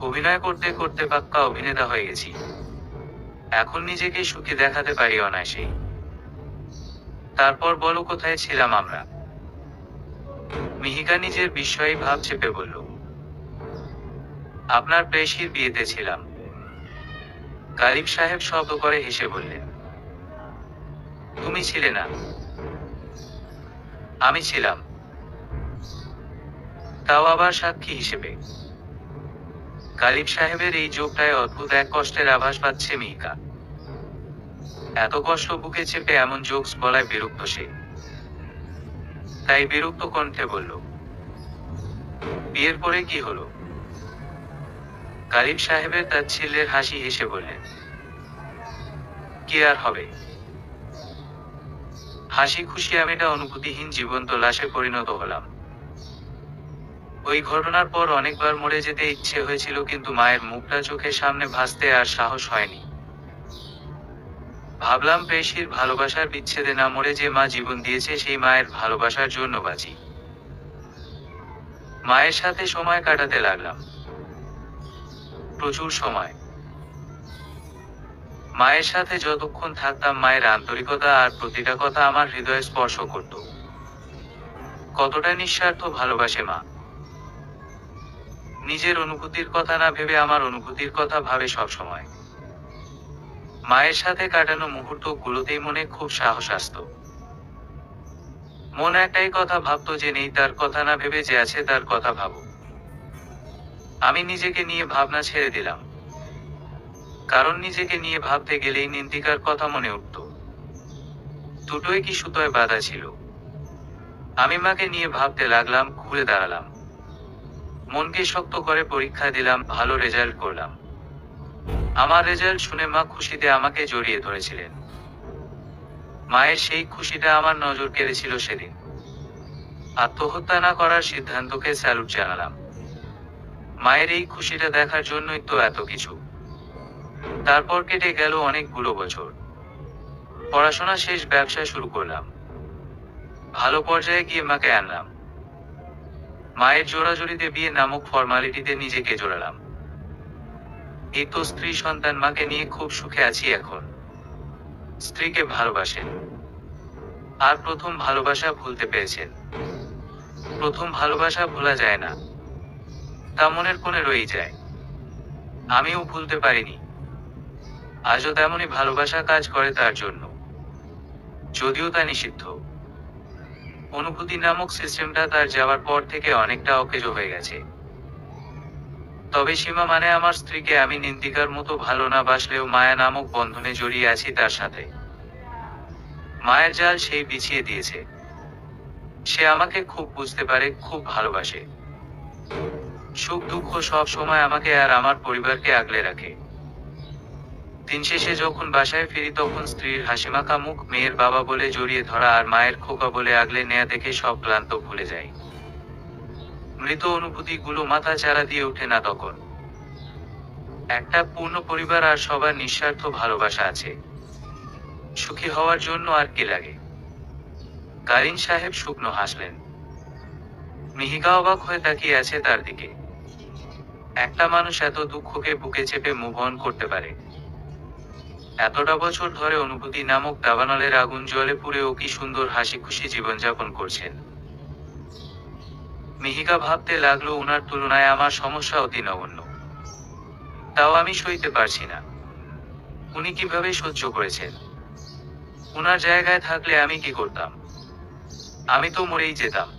অভিনয় করতে করতে পাক্কা অভিনেতা হয়ে গেছি। এখন নিজেকে সুখী দেখাতে পারি অনায়াসেই। তারপর বলো কোথায় ছিলাম আমরা? মিহিকা নিজের বিস্ময়ী ভাব চেপে বলল, আপনার প্রেয়সীর বিয়েতে ছিলাম। গালিব সাহেব শব্দ করে হেসে বললেন, তুমি ছিলে না? আমি ছিলাম। তাও আবার সাক্ষী হিসেবে। গালিব সাহেবের এই যোগটায় অদ্ভুত এক কষ্টের আভাস পাচ্ছে মিহিকা। এত কষ্ট বুকে চেপে এমন জোকস বলায় বিরক্ত সে। তাই বিরক্ত কণ্ঠে বলল, বিয়ের পরে কি হলো? গালিব সাহেবের তাচ্ছিল্যের হাসি হেসে বললেন, কি আর হবে? হাসি খুশি আমিটা অনুভূতিহীন জীবন্ত লাশে পরিণত হলাম। ওই ঘটনার পর অনেকবার মরে যেতে ইচ্ছে হয়েছিল, কিন্তু মায়ের মুখটা চোখের সামনে ভাসতে আর সাহস হয়নি। ভাবলাম প্রেয়সীর ভালোবাসার বিচ্ছেদে না মরে যে মা জীবন দিয়েছে সেই মায়ের ভালোবাসার জন্য বাঁচি। মায়ের সাথে সময় কাটাতে লাগলাম, প্রচুর সময়। মায়ের সাথে যতক্ষণ থাকতাম মায়ের আন্তরিকতা আর প্রতিটা কথা আমার হৃদয়ে স্পর্শ করত। কতটা নিঃস্বার্থ ভালোবাসে মা। নিজের অনুভূতির কথা না ভেবে আমার অনুভূতির কথা ভাবে সবসময়। মায়ের সাথে কাটানো মুহূর্ত গুলোতেই মনে খুব সাহস আসত। মন একটাই কথা ভাবতো যে নেই তার কথা না ভেবে যে আছে তার কথা ভাবো। আমি নিজেকে নিয়ে ভাবনা ছেড়ে দিলাম, কারণ নিজেকে নিয়ে ভাবতে গেলেই নিন্দিকার কথা মনে উঠত। দুটোই কি সুতোয় বাঁধা ছিল। আমি মাকে নিয়ে ভাবতে লাগলাম, ঘুরে দাঁড়ালাম, মনকে শক্ত করে পরীক্ষা দিলাম, ভালো রেজাল্ট করলাম। আমার রেজাল্ট শুনে মা খুশিতে আমাকে জড়িয়ে ধরেছিলেন। মায়ের সেই খুশিটা আমার নজর কেড়েছিল সেদিন। আত্মহত্যা না করার সিদ্ধান্তকে স্যালুট জানালাম। মায়ের এই খুশিটা দেখার জন্যই তো এত কিছু। তারপর কেটে গেল অনেকগুলো বছর। পড়াশোনা শেষ, ব্যবসা শুরু করলাম। ভালো পর্যায়ে গিয়ে মাকে আনলাম। মায়ের জোড়াজড়িতে বিয়ে নামক ফর্মালিটিতে নিজেকে জোড়ালাম। এই তো স্ত্রী সন্তান মাকে নিয়ে খুব সুখে আছি এখন। স্ত্রীকে ভালোবাসেন, আর প্রথম ভালোবাসা ভুলতে পেরেছেন। প্রথম ভালোবাসা ভোলা যায় না, তা মনের কোণে রয়েই যায়। আমিও ভুলতে পারিনি, আজও তেমনই ভালোবাসা কাজ করে তার জন্য, যদিও তা নিষিদ্ধ। অনুভূতি নামক সিস্টেমটা তার যাওয়ার পর থেকে অনেকটা অকেজো হয়ে গেছে। তবে সীমা মানে আমার স্ত্রীকে আমি নিন্দিকার মতো ভালো না বাসলেও মায়া নামক বন্ধনে জড়িয়ে আছি তার সাথে। মায়ের জাল সেই বিছিয়ে দিয়েছে। সে আমাকে খুব বুঝতে পারে, খুব ভালোবাসে। সুখ দুঃখ সব সময় আমাকে আর আমার পরিবারকে আগলে রাখে। দিন শেষে যখন বাসায় ফিরি তখন স্ত্রীর হাসিমাখা মুখ, মেয়ের বাবা বলে জড়িয়ে ধরা আর মায়ের খোকা বলে আগলে নেয়া দেখে সব ক্লান্ত ভুলে যাই। মৃত অনুভূতিগুলো মাথা চারা দিয়ে ওঠে না তখন। একটা পূর্ণ পরিবার আর সবার নিঃস্বার্থ ভালোবাসা আছে। সুখী হওয়ার জন্য আর কি লাগে? কারিন সাহেব শুকনো হাসলেন। মিহিকা অবাক হয়ে তাকিয়ে আছে তার দিকে। একটা মানুষ এত দুঃখকে বুকে চেপে মুভ অন করতে পারে? এতটা বছর ধরে অনুভূতি নামক দাবানলের আগুন জলে পুড়েও কি সুন্দর হাসি খুশি জীবনযাপন করছেন। মিহিকা ভাবতে লাগলো, উনার তুলনায় আমার সমস্যা অতি নগণ্য, তাও আমি সইতে পারছি না। উনি কিভাবে সহ্য করেছেন? উনার জায়গায় থাকলে আমি কি করতাম? আমি তো মরেই যেতাম।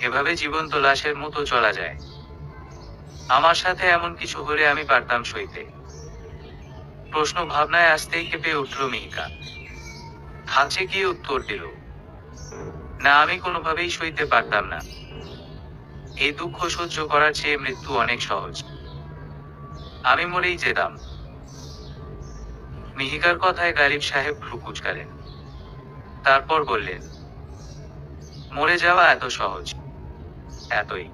এভাবে জীবন্ত লাশের মতো চলা যায়? আমার সাথে এমন কিছু হলে আমি পারতাম সইতে? প্রশ্ন ভাবনায় আসতেই কেঁপে উঠল মিহিকা। হাঁচে গিয়ে উত্তর দিল, না, আমি কোনোভাবেই সইতে পারতাম না। এই দুঃখ সহ্য করার চেয়ে মৃত্যু অনেক সহজ। আমি মরেই যেতাম। মিহিকার কথায় গালিব সাহেব ভ্রু কুঁচকালেন। তারপর বললেন, মরে যাওয়া এত সহজ? এতই?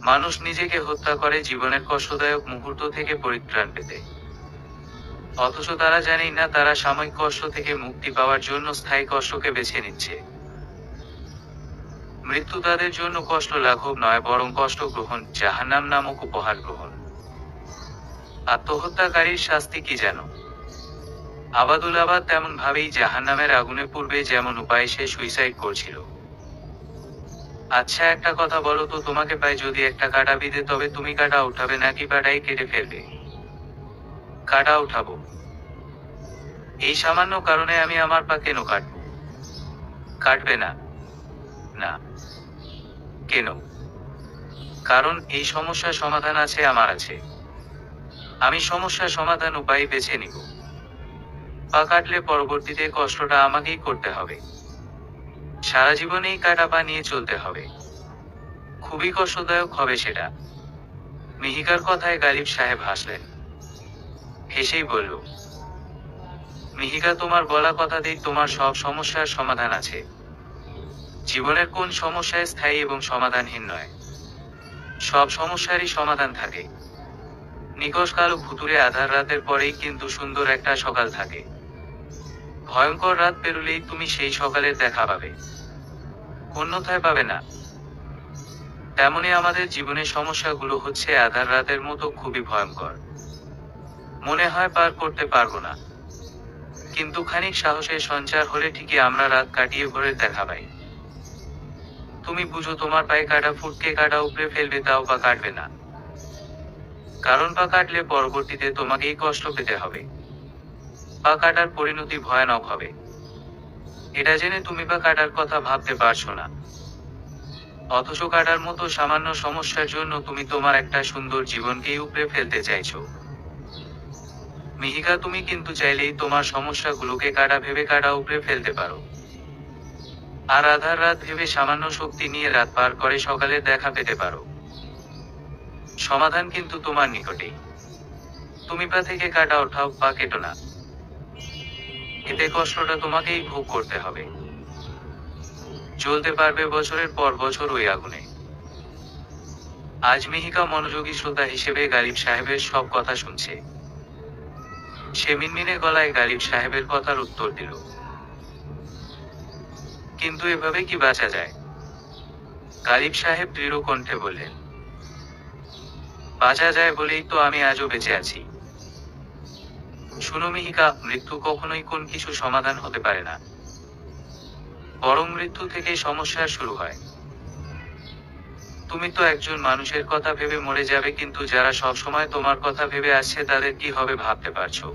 মানুষ নিজেকে হত্যা করে জীবনের কষ্টদায়ক মুহূর্ত থেকে পরিত্রাণ পেতে। অথচ তারা জানেই না তারা সাময়িক কষ্ট থেকে মুক্তি পাওয়ার জন্য স্থায়ী কষ্টকে বেছে নিচ্ছে। মৃত্যু তাদের জন্য কষ্ট লাঘব নয়, বরং কষ্ট গ্রহণ, জাহান্নাম নামক উপহার গ্রহণ। আত্মহত্যাকারীর শাস্তি কি জানো? আবাদুল আবাদ তেমন ভাবেই জাহান্নামের আগুনে পূর্বে যেমন উপায়ে সে সুইসাইড করছিল। আচ্ছা, একটা কথা বলো তো, তোমাকে পায়ে যদি একটা কাঁটা বিঁধে তবে তুমি কাঁটা উঠাবে নাকি পাটাই কেটে ফেলবে? কাঁটা উঠাবো। এই সামান্য কারণে আমি আমার পা কেন কাটবো? কাটবে না? না। কেন? কারণ এই সমস্যার সমাধান আছে, আমার আছে। আমি সমস্যার সমাধান উপায় বেছে নিব। পা কাটলে পরবর্তীতে কষ্টটা আমাকেই করতে হবে। সারা জীবনেই কাটা পা নিয়ে চলতে হবে। খুবই কষ্টদায়ক হবে সেটা। মিহিকার কথায় গালিব সাহেব হাসলেন। হেসেই বলল, মিহিকা, তোমার বলা কথাতেই তোমার সব সমস্যার সমাধান আছে। জীবনের কোন সমস্যায় স্থায়ী এবং সমাধানহীন নয়? সব সমস্যারই সমাধান থাকে। নিকষ কালো ভুতুরে আধার রাতের পরেই কিন্তু সুন্দর একটা সকাল থাকে। ভয়ঙ্কর রাত পেরুলেই তুমি সেই সকালের দেখা পাবে, অন্যথায় পাবে না। তেমনি আমাদের জীবনের সমস্যাগুলো হচ্ছে আধার রাতের মতো খুবই ভয়ঙ্কর। মনে হয় পার করতে পারবো না, কিন্তু খানিক সাহসের সঞ্চার হলে ঠিকই আমরা রাত কাটিয়ে ভোরের দেখা পাই। তুমি বুঝো, তোমার পায়ে কাটা ফুটকে কাটা উপড়ে ফেলবে, তাও পা কাটবে না। কারণ পা কাটলে পরবর্তীতে তোমাকেই কষ্ট পেতে হবে। পা কাটার পরিণতি ভয়ানক হবে। এটা জেনে তুমি পা কাটার কথা ভাবতে পারছো না, অথচ কাটার মতো সামান্য সমস্যার জন্য তুমি তোমার একটা সুন্দর জীবনকেই উপড়ে ফেলতে চাইছো। মিহিকা, তুমি কিন্তু চাইলেই তোমার সমস্যাগুলোকে কাটা ভেবে কাটা উপড়ে ফেলতে পারো। আর আধার রাত ভেবে সামান্য শক্তি নিয়ে রাত পার করে সকালের দেখা পেতে পারো। সমাধান কিন্তু তোমার নিকটেই। তুমি পা থেকে কাটা ওঠাও, পা কেটো না। এতে কষ্টটা তোমাকেই ভোগ করতে হবে। জ্বলতে পারবে বছরের পর বছর ওই আগুনে। আজ মিহিকা মনোযোগী শ্রোতা হিসেবে গালিব সাহেবের সব কথা শুনছে। সে মিনমিনে গলায় গালিব সাহেবের কথার উত্তর দিল, কিন্তু এভাবে কি বাঁচা যায়? গালিব সাহেব দৃঢ় কণ্ঠে বললেন, বাঁচা যায় বলেই তো আমি আজও বেঁচে আছি। শুনো মিহিকা, মৃত্যু কখনোই কোন কিছু সমাধান হতে পারে না, বরং মৃত্যু থেকে সমস্যা শুরু হয়। তুমি তো একজন মানুষের কথা ভেবে মরে যাবে, কিন্তু যারা সব সময় তোমার কথা ভেবে আসছে তাদের কি হবে ভাবতে পারছো?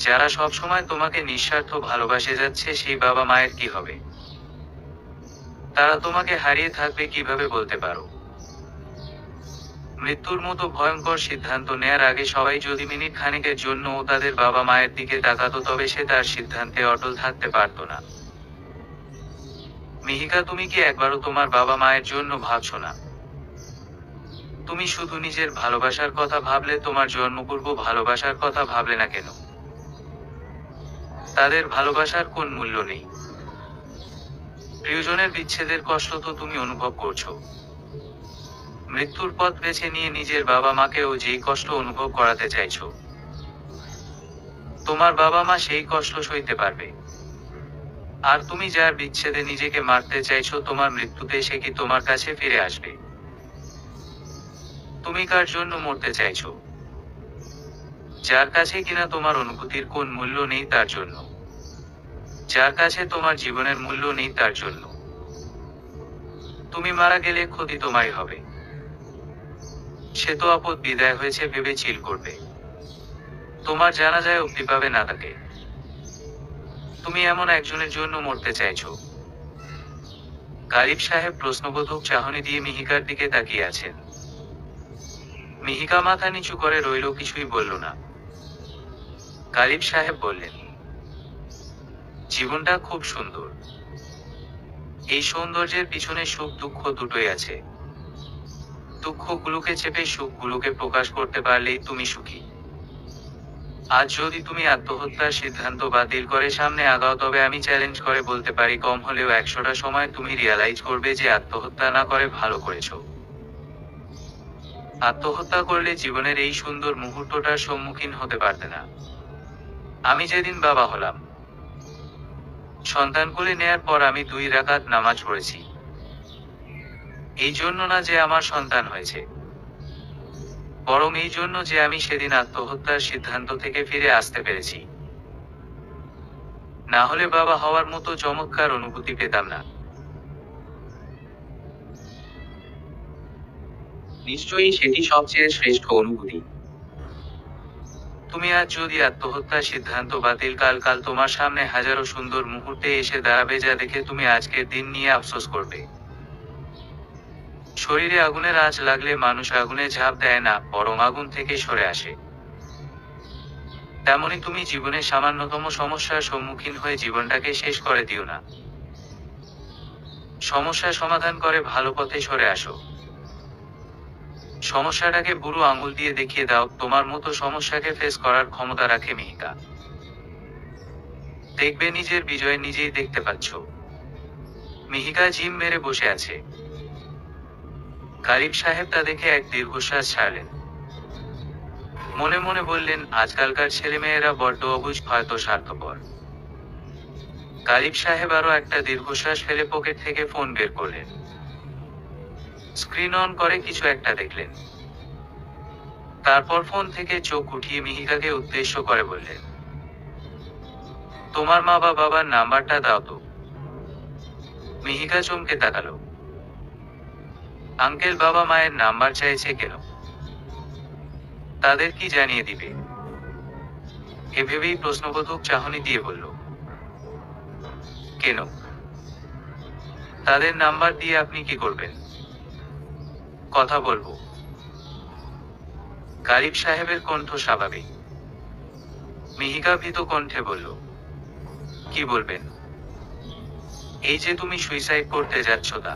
যারা সব সময় তোমাকে নিঃস্বার্থ ভালোবাসে যাচ্ছে সেই বাবা মায়ের কি হবে? তারা তোমাকে হারিয়ে থাকবে কিভাবে বলতে পারো? মৃত্যুর মতো ভয়ঙ্কর সিদ্ধান্ত নেয়ার আগে সবাই যদি মিনিট খানিকের জন্য তাদের বাবা মায়ের দিকে তাকাতো, তবে সে তার সিদ্ধান্তে অটল থাকতে পারত না। মিহিকা, তুমি কি একবারও তোমার বাবা মায়ের জন্য ভাবছো না? তুমি শুধু নিজের ভালোবাসার কথা ভাবলে, তোমার জন্মপূর্ব ভালোবাসার কথা ভাবলে না কেন? তাদের ভালোবাসার কোন মূল্য নেই? প্রিয়জনের বিচ্ছেদের কষ্ট তো তুমি অনুভব করছো। মৃত্যুর পথ বেছে নিয়ে নিজের বাবা মাকেও যেই কষ্ট অনুভব করাতে চাইছো, তোমার বাবা মা সেই কষ্ট সইতে পারবে? আর তুমি যার বিচ্ছেদে নিজেকে মারতে চাইছো, তোমার মৃত্যুতে সে কি তোমার কাছে ফিরে আসবে? তুমি কার জন্য মরতে চাইছো? যার কাছে কিনা তোমার অনুভূতির কোন মূল্য নেই তার জন্য, যার কাছে তোমার জীবনের মূল্য নেই তার জন্য। তুমি মারা গেলে ক্ষতি তোমারই হবে। সে তো আপদ বিদায় হয়েছে ভেবে চিল করবে, তোমার জানাজায় অব্দি পাবে না তাকে। তুমি এমন একজনের জন্য মরতে চাইছো। গালিব সাহেব প্রশ্নবোধক চাহনি দিয়ে মিহিকার দিকে তাকিয়ে আছেন। মিহিকা মাথা নিচু করে রইল, কিছুই বলল না। গালিব সাহেব বললেন, জীবনটা খুব সুন্দর। এই সৌন্দর্যের পিছনে সুখ দুঃখ দুটোই আছে। দুঃখগুলোকে চেপে সুখগুলোকে প্রকাশ করতে পারলেই তুমি সুখী। আজ যদি তুমি আত্মহত্যার সিদ্ধান্ত বাতিল করে সামনে আগাও, তবে আমি চ্যালেঞ্জ করে বলতে পারি কম হলেও 100টা সময় তুমি রিয়ালাইজ করবে যে আত্মহত্যা না করে ভালো করেছো। আত্মহত্যা করলে জীবনের এই সুন্দর মুহূর্তটার সম্মুখীন হতে পারতে না। আমি যেদিন বাবা হলাম, সন্তান কোলে নেয়ার পর আমি 2 রাকাত নামাজ পড়েছি। এই জন্য না যে আমার সন্তান হয়েছে, বরং এই জন্য যে আমি সেদিন আত্মহত্যার সিদ্ধান্ত থেকে ফিরে আসতে পেরেছি। না হলে বাবা হওয়ার মতো চমৎকার অনুভূতি পেতাম না। নিশ্চয়ই সেটি সবচেয়ে শ্রেষ্ঠ অনুভূতি। তুমি আজ যদি আত্মহত্যার সিদ্ধান্ত বাতিল, কাল তোমার সামনে হাজারো সুন্দর মুহূর্তে এসে দাঁড়াবে যা দেখে তুমি আজকের দিন নিয়ে আফসোস করবে। শরীরে আগুনের আঁচ লাগলে মানুষ আগুনে ঝাঁপ দেয় না, বরং আগুন থেকে সরে আসে। তেমনি তুমি জীবনে সামান্যতম সমস্যার সম্মুখীন হয়ে জীবনটাকে শেষ করে দিও না। সমস্যা সমাধান করে ভালো পথে সরে আসো। সমস্যাটাকে বুড়ো আঙুল দিয়ে দেখিয়ে দাও তোমার মতো সমস্যাকে ফেস করার ক্ষমতা রাখে মিহিকা। দেখবে নিজের বিজয় নিজেই দেখতে পাচ্ছ। মিহিকা জিম মেরে বসে আছে। গালিব সাহেব তা দেখে এক দীর্ঘশ্বাস ছাড়লেন। মনে মনে বললেন, আজকালকার ছেলেমেয়েরা বড্ড অবুঝ, হয়তো স্বার্থপর। গালিব সাহেব আরো একটা দীর্ঘশ্বাস ফেলে পকেট থেকে ফোন বের করলেন। স্ক্রিন অন করে কিছু একটা দেখলেন। তারপর ফোন থেকে চোখ উঠিয়ে মিহিকাকে উদ্দেশ্য করে বললেন, তোমার মা বা বাবার নাম্বারটা দাও তো। মিহিকা চমকে তাকালো। আঙ্কেল বাবা মায়ের নাম্বার চাইছে কেন? তাদের কি জানিয়ে দিবে? এভেবেই প্রশ্নবোধক চাহনি দিয়ে বলল, কেন? তাদের নাম্বার দিয়ে আপনি কি করবেন? কথা বলবো। গালিব সাহেবের কণ্ঠ স্বাভাবিক। মিহিকা ভীত কণ্ঠে বলল, কি বলবেন? এই যে তুমি সুইসাইড করতে যাচ্ছ তা?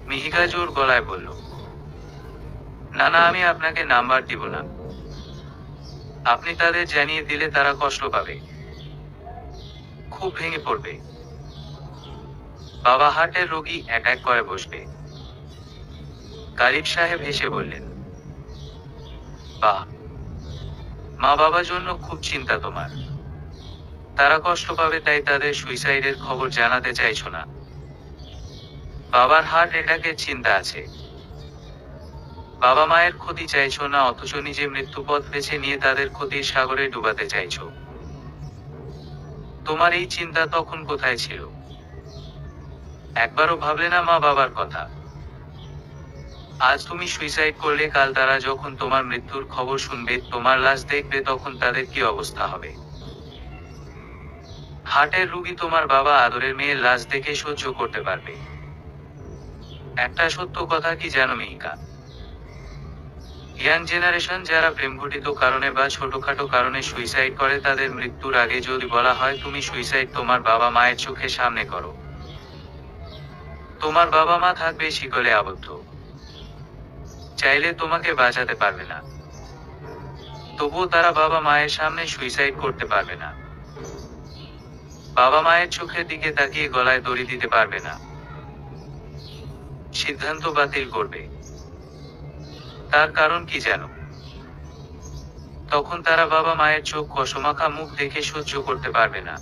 মিহিকা জোর গলায় বলল, না না, আমি আপনাকে নাম্বার দিব না। আপনি তাদের জানিয়ে দিলে তারা কষ্ট পাবে, খুব ভেঙে পড়বে। বাবা হার্টের রোগী, অ্যাটাক করে বসবে। গালিব সাহেব হেসে বললেন, বাহ, মা বাবার জন্য খুব চিন্তা তোমার। তারা কষ্ট পাবে তাই তাদের সুইসাইডের খবর জানাতে চাইছো না। বাবার হার্ট অ্যাটাকের চিন্তা আছে। বাবা মায়ের ক্ষতি চাইছো না, অথচ নিজে মৃত্যুপথ বেছে নিয়ে তাদের ক্ষতির সাগরে ডুবাতে চাইছো। তোমার এই চিন্তা তখন কোথায় ছিল? একবারও ভাবলে না মা বাবার কথা? আজ তুমি সুইসাইড করলে কাল তারা যখন তোমার মৃত্যুর খবর শুনবে, তোমার লাশ দেখবে, তখন তাদের কি অবস্থা হবে? হার্টের রোগী তোমার বাবা আদরের মেয়ের লাশ দেখে সহ্য করতে পারবে? একটা সত্য কথা কি জানো মিহিকা? ইয়াং জেনারেশন যারা প্রেমঘটিত কারণে বা ছোটখাটো কারণে সুইসাইড করে, তাদের মৃত্যুর আগে যদি বলা হয় তুমি সুইসাইড তোমার বাবা মায়ের চোখের সামনে করো, তোমার বাবা মা থাকবে শিকলে আবদ্ধ, চাইলে তোমাকে বাঁচাতে পারবে না। তবুও তারা বাবা মায়ের সামনে সুইসাইড করতে পারবে না। বাবা মায়ের চোখের দিকে তাকিয়ে গলায় দড়ি দিতে পারবে না, সিদ্ধান্ত বাতিল করবে। তার কারণ কি জানো? তখন তারা বাবা মায়ের চোখ কসমাখা মুখ দেখে সহ্য করতে পারবে না।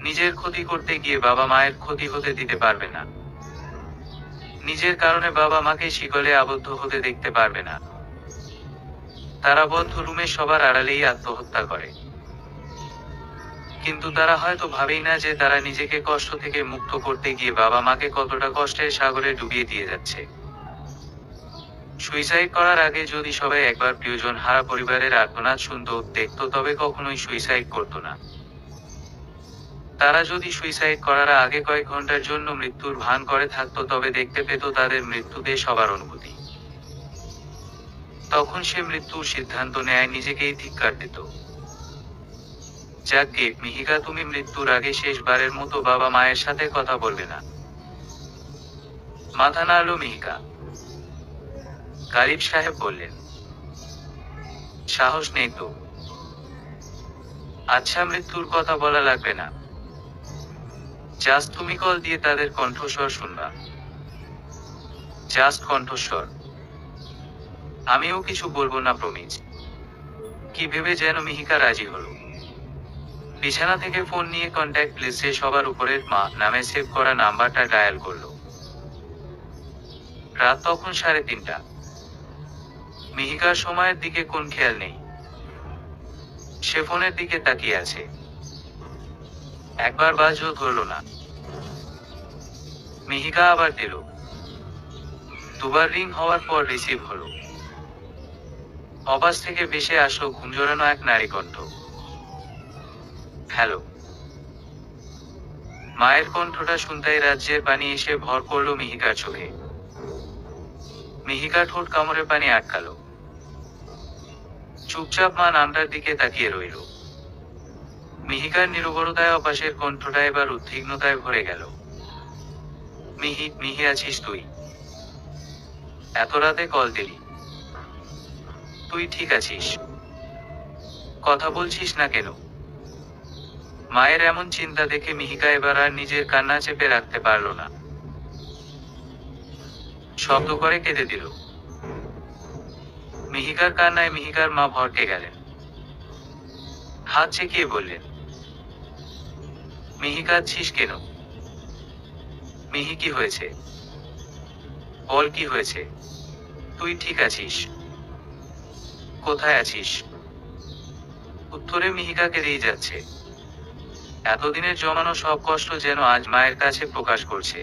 নিজের ক্ষতি করতে গিয়ে বাবা মায়ের ক্ষতি হতে দিতে পারবে না। নিজের কারণে বাবা মাকে শিকলে আবদ্ধ হতে দেখতে পারবে না। তারা বদ্ধ রুমে সবার আড়ালেই আত্মহত্যা করে। কিন্তু তারা হয়তো ভাবেই না যে তারা নিজেকে কষ্ট থেকে মুক্ত করতে গিয়ে বাবা মাকে কতটা কষ্টের সাগরে ডুবিয়ে দিয়ে যাচ্ছে। সুইসাইড করার আগে যদি সবাই একবার প্রিয়জন হারা পরিবারের আর্তনাদ শুনতো, দেখতো, তবে কখনোই সুইসাইড করতো না। তারা যদি সুইসাইড করার আগে কয়েক ঘন্টার জন্য মৃত্যুর ভান করে থাকতো, তবে দেখতে পেত তাদের মৃত্যুতে সবার অনুভূতি। তখন সে মৃত্যুর সিদ্ধান্ত নেয় নিজেকেই ধিক্কার দিত। যাকগে মিহিকা, তুমি মৃত্যুর আগে শেষবারের মতো বাবা মায়ের সাথে কথা বলবে না? মাথা নাড়ল মিহিকা। গালিব সাহেব বললেন, সাহস নেই তো? আচ্ছা, মৃত্যুর কথা বলা লাগবে না, জাস্ট তুমি কল দিয়ে তাদের কণ্ঠস্বর শুনবা। জাস্ট কণ্ঠস্বর, আমিও কিছু বলবো না প্রমিজ। কি ভেবে যেন মিহিকা রাজি হলো। বিছানা থেকে ফোন নিয়ে কন্ট্যাক্ট লিস্টে সবার উপরের মা নামে সেভ করা নাম্বারটা ডায়াল করলো। রাত তখন 3:30। মিহিকার সময়ের দিকে কোন খেয়াল নেই। সে ফোনের দিকে তাকিয়ে আছে। একবার বাজও ধরল না। মিহিকা আবার দিল। দুবার রিং হওয়ার পর রিসিভ হলো। অবাস থেকে ভেসে আসলো ঘুমজোড়ানো এক নারী কণ্ঠ। হ্যালো। মায়ের কণ্ঠটা শুনতেই রাজ্যের পানি এসে ভর করলো মিহিকার চোখে। মিহিকা ঠোঁট কামড়ে পানি আটকালো। চুপচাপ মা নামটার দিকে তাকিয়ে রইল। মিহিকার নিরবরতায় অপাসের কণ্ঠটা এবার উদ্বিগ্নতায় ভরে গেল। মিহি, মিহি আছিস তুই? এত রাতে কল দিলি? তুই ঠিক আছিস? কথা বলছিস না কেন? মায়ের এমন চিন্তা দেখে মিহিকা এবার আর নিজের কান্না চেপে রাখতে পারল না। শব্দ করে কেঁদে দিল। মিহিকার কান্নায় মিহিকার মা ভড়কে গেলেন। হাত চেকিয়ে বললেন, মিহি কাঁদছিস কেন? মিহি, কি হয়েছে? বল কি হয়েছে? তুই ঠিক আছিস? কোথায় আছিস? উত্তরে মিহিকা কেঁদেই যাচ্ছে। এতদিনের জমানো সব কষ্ট যেন আজ মায়ের কাছে প্রকাশ করছে।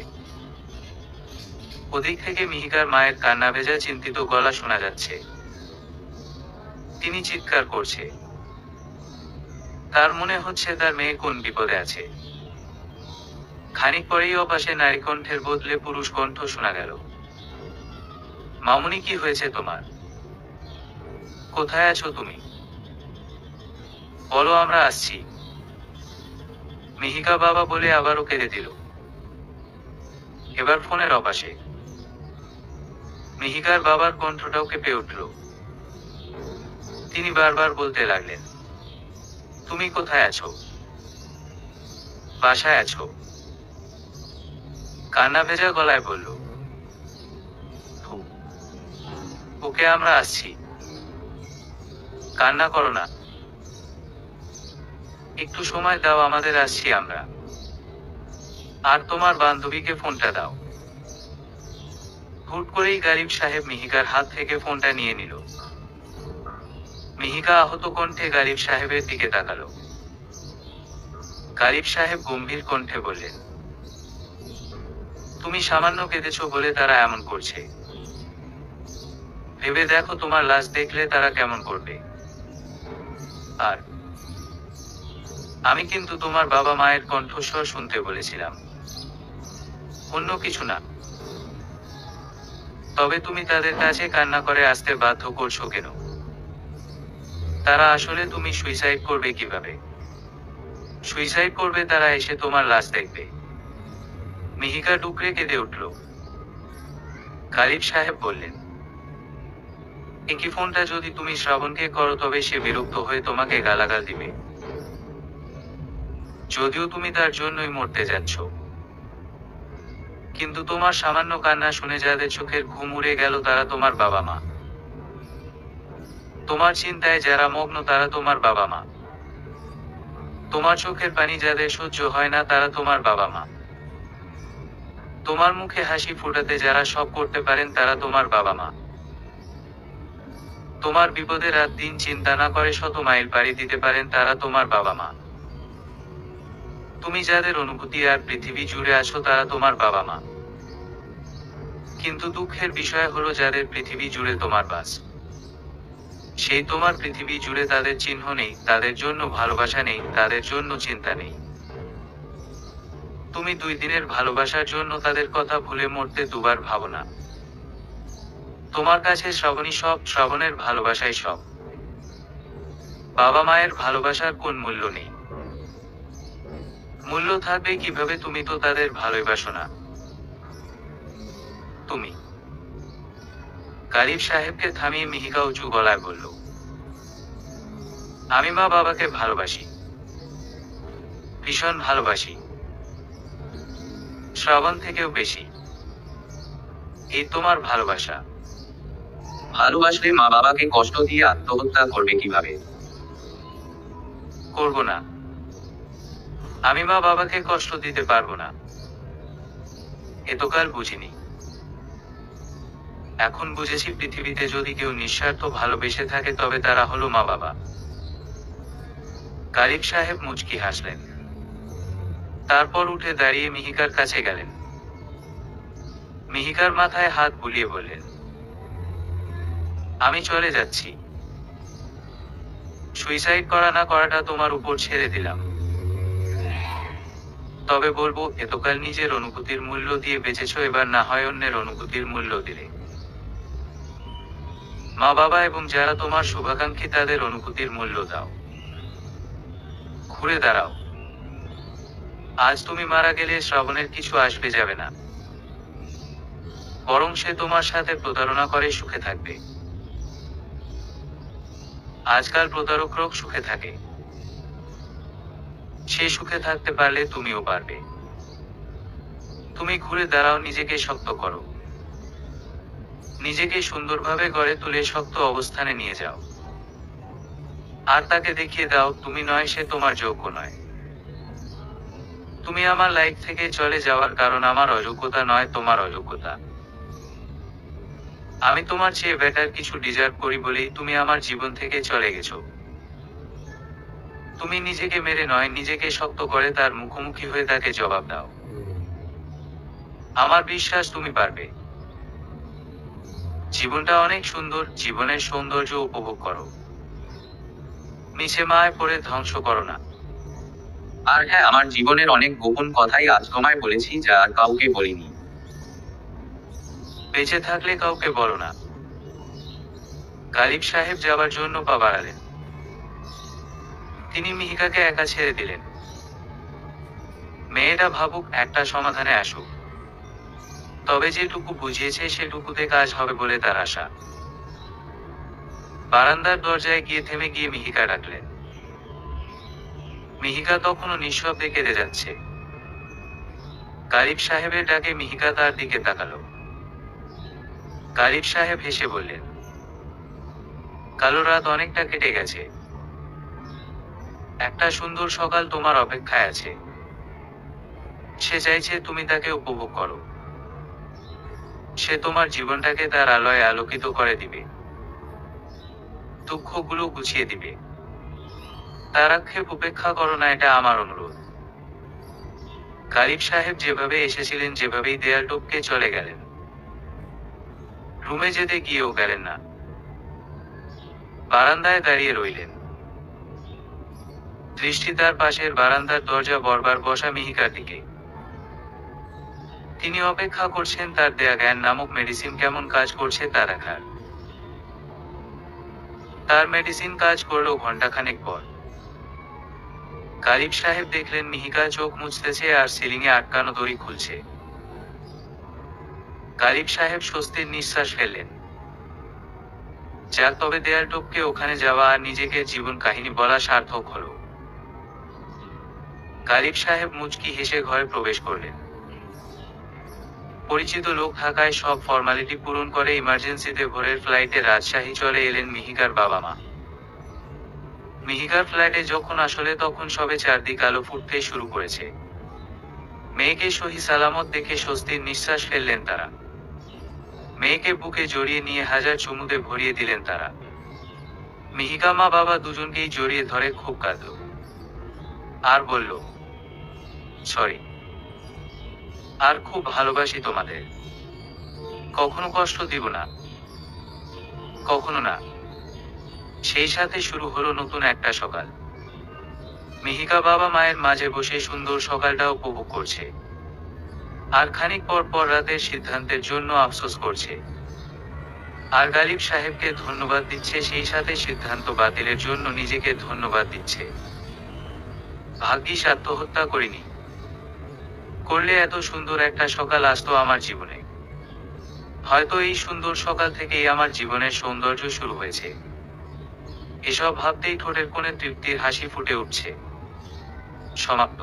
ওদিক থেকে মিহিকার মায়ের কান্না ভেজা চিন্তিত গলা শোনা যাচ্ছে। তিনি চিৎকার করছে। তার মনে হচ্ছে তার মেয়ে কোন বিপদে আছে। খানিক পরেই অপাশে নারী কণ্ঠের বদলে পুরুষ কণ্ঠ শোনা গেল। মামুনি, কি হয়েছে তোমার? কোথায় আছো তুমি? বলো, আমরা আসছি। মিহিকা বাবা বলে আবারও কেঁদে দিল। এবার ফোনের অপাশে। মিহিকার বাবার কণ্ঠটাও কেঁপে উঠল। তিনি বারবার বলতে লাগলেন, তুমি কোথায় আছো? বাসায় আছো? কান্না ভেজা গলায় বলল। ওকে, আমরা আসছি। কান্না করো না, একটু সময় দাও আমাদের, আসছি আমরা। আর তোমার বান্ধবীকে ফোনটা দাও। হুট করেই গারিব সাহেব মিহিকার হাত থেকে ফোনটা নিয়ে নিল। মিহিকা আহত কণ্ঠে গারিব সাহেবের দিকে তাকালো। গারিব সাহেব গম্ভীর কণ্ঠে বললেন, তুমি সামান্য কেঁদেছো বলে তারা এমন করছে। ভেবে দেখো তোমার লাশ দেখলে তারা কেমন করবে। আর আমি কিন্তু তোমার বাবা মায়ের কণ্ঠস্বর শুনতে বলেছিলাম, অন্য কিছু না। তবে তুমি তাদের কাছে কান্না করে আসতে বাধ্য করছো কেন? তারা আসলে তুমি সুইসাইড করবে কিভাবে? সুইসাইড করবে তারা এসে তোমার লাশ দেখবে। মিহিকা ডুকরে কেঁদে উঠল। গালিব সাহেব বললেন, একই ফোনটা যদি তুমি শ্রাবণকে করো তবে সে বিরক্ত হয়ে তোমাকে গালাগাল দিবে। যদিও তুমি তার জন্যই মরতে যাচ্ছ। কিন্তু তোমার সামান্য কান্না শুনে যাদের চোখের ঘুম উড়ে গেল তারা তোমার বাবা মা। তোমার চিন্তায় যারা মগ্ন তারা তোমার বাবা মা। তোমার চোখের পানি যাদের সহ্য হয় না তারা তোমার বাবা মা। তোমার মুখে হাসি ফোটাতে যারা সব করতে পারেন তারা তোমার বাবা মা। তোমার বিপদে রাত দিন চিন্তা না করে শত মাইল পাড়ি দিতে পারেন তারা তোমার বাবা মা। তুমি যাদের অনুভূতি আর পৃথিবী জুড়ে আছো তারা তোমার বাবা মা। কিন্তু দুঃখের বিষয় হলো যাদের পৃথিবী জুড়ে তোমার বাস, সেই তোমার পৃথিবী জুড়ে তাদের চিহ্ন নেই, তাদের জন্য ভালোবাসা নেই, তাদের জন্য চিন্তা নেই। তুমি 2 দিনের ভালোবাসার জন্য তাদের কথা ভুলে মরতে দুবার ভাবো না। তোমার কাছে শ্রাবণী সব, শ্রাবণের ভালোবাসাই সব। বাবা মায়ের ভালোবাসার কোন মূল্য নেই? মূল্য থাকবে কিভাবে? তুমি তো তাদের ভালোবাসো না। তুমি। গালিব সাহেবকে থামিয়ে মিহিকা উঁচু গলায় বলল, আমি মা বাবাকে ভালোবাসি, ভীষণ ভালোবাসি, শ্রাবণ থেকেও বেশি। এই তোমার ভালোবাসা। ভালোবাসলে মা বাবাকে কষ্ট দিয়ে আত্মহত্যা করবে কিভাবে? করব না। আমি মা বাবাকে কষ্ট দিতে পারবো না। এতকাল বুঝিনি, এখন বুঝেছি পৃথিবীতে যদি কেউ নিঃস্বার্থ ভালোবেসে থাকে তবে তারা হলো মা বাবা। গালিব সাহেব মুচকি হাসলেন। তারপর উঠে দাঁড়িয়ে মিহিকার কাছে গেলেন। মিহিকার মাথায় হাত বুলিয়ে বললেন, আমি চলে যাচ্ছি। সুইসাইড করা না করাটা তোমার উপর ছেড়ে দিলাম। তবে বলবো, এতকাল নিজের অনুভূতির মূল্য দিয়ে বেঁচেছো, এবার না হয় অন্যের অনুভূতির মূল্য দিলে। মা বাবা এবং যারা তোমার শুভাকাঙ্ক্ষী তাদের অনুভূতির মূল্য দাও। ঘুরে দাঁড়াও। আজ তুমি মারা গেলে শ্রাবণের কিছু আসবে যাবে না, বরং সে তোমার সাথে প্রতারণা করে সুখে থাকবে। আজকাল প্রতারকরা সুখে থাকে। সে সুখে থাকতে পারলে তুমিও পারবে। তুমি ঘুরে দাঁড়াও, নিজেকে শক্ত করো, নিজেকে সুন্দরভাবে গড়ে তুলে শক্ত অবস্থানে নিয়ে যাও। আর তাকে দেখিয়ে দাও তুমি নয়, সে তোমার যোগ্য নয়। তুমি আমার লাইফ থেকে চলে যাওয়ার কারণ আমার অযোগ্যতা নয়, তোমার অযোগ্যতা। আমি তোমার চেয়ে বেটার কিছু ডিজার্ভ করি বলেই তুমি আমার জীবন থেকে চলে গেছো। তুমি নিজেকে মেরে নয়, নিজেকে শক্ত করে তার মুখোমুখি হয়ে তাকে জবাব দাও। আমার বিশ্বাস তুমি পারবে। জীবনটা অনেক সুন্দর, জীবনের সৌন্দর্য উপভোগ করো। মিছে মায় পড়ে ধ্বংস করো না। আর হ্যাঁ, আমার জীবনের অনেক গোপন কথাই আজ তোমায় বলেছি যা আর কাউকে বলিনি। বেঁচে থাকলে কাউকে বলো না। গালিব সাহেব যাবার জন্য পা বাড়ালেন। তিনি মিহিকাকে একা ছেড়ে দিলেন। মেয়েটা ভাবুক, একটা সমাধানে আসুক। তবে যেটুকু বুঝিয়েছে সেটুকুতে কাজ হবে বলে তার আশা। বারান্দার দরজায় গিয়ে থেমে গিয়ে মিহিকা ডাকলেন। মিহিকা তখনও নিঃশব্দে কেঁদে যাচ্ছে। গালিব সাহেবের ডাকে মিহিকা তার দিকে তাকালো। গালিব সাহেব হেসে বললেন, কালো রাত অনেকটা কেটে গেছে, একটা সুন্দর সকাল তোমার অপেক্ষায় আছে। সে চাইছে তুমি তাকে উপভোগ করো। সে তোমার জীবনটাকে তার আলোয় আলোকিত করে দিবে, দুঃখগুলো গুছিয়ে দিবে। তার আক্ষেপ উপেক্ষা করো না, এটা আমার অনুরোধ। গালিব সাহেব যেভাবে এসেছিলেন যেভাবেই দেয়াল টপকে চলে গেলেন। রুমে যেতে গিয়েও গেলেন না, বারান্দায় দাঁড়িয়ে রইলেন। দৃষ্টি তার পাশের বারান্দার দরজা বরাবর বসা মিহিকার দিকে। তিনি অপেক্ষা করছেন তার দেয়া জ্ঞান নামক মেডিসিন কেমন কাজ করছে তা দেখার। তার মেডিসিন কাজ করলো ঘন্টাখানেক পর। গালিব সাহেব দেখলেন মিহিকা চোখ মুছতেছে আর সিলিংয়ে আটকানো দড়ি খুলছে। গালিব সাহেব স্বস্তির নিঃশ্বাস ফেললেন। যাক, তবে দেয়াল টপকে ওখানে যাওয়া আর নিজেকে জীবন কাহিনী বলা সার্থক হলো। গালিব সাহেব মুচকি হেসে ঘরে প্রবেশ করলেন। পরিচিত লোক থাকায় সব ফর্মালিটি পূরণ করে ইমার্জেন্সিতে ভোরের ফ্লাইটে রাজশাহী চলে এলেন মিহিকার বাবা মা। মিহিকার ফ্ল্যাটে যখন আসলে তখন সবে চারদিক আলো ফুটতে শুরু করেছে। মেয়েকে সহি সালামত দেখে স্বস্তির নিঃশ্বাস ফেললেন তারা। মেয়েকে বুকে জড়িয়ে নিয়ে হাজার চুমুতে ভরিয়ে দিলেন তারা। মিহিকা মা বাবা দুজনকেই জড়িয়ে ধরে খুব কাঁদল আর বলল, সরি, আর খুব ভালোবাসি তোমাদের, কখনো কষ্ট দিব না, কখনো না। সেই সাথে শুরু হলো নতুন একটা সকাল। মিহিকা বাবা মায়ের মাঝে বসে সুন্দর সকালটা উপভোগ করছে, আর খানিক পর পর রাতের সিদ্ধান্তের জন্য আফসোস করছে। আর গালিব সাহেবকে ধন্যবাদ দিচ্ছে, সেই সাথে সিদ্ধান্ত বাতিলের জন্য নিজেকে ধন্যবাদ দিচ্ছে। ভাগ্যিস আত্মহত্যা করিনি, করলে এত সুন্দর একটা সকাল আসতো আমার জীবনে। হয়তো এই সুন্দর সকাল থেকেই আমার জীবনের সৌন্দর্য শুরু হয়েছে। এসব ভাবতেই ঠোঁটের কোণে তৃপ্তির হাসি ফুটে উঠছে। সমাপ্ত।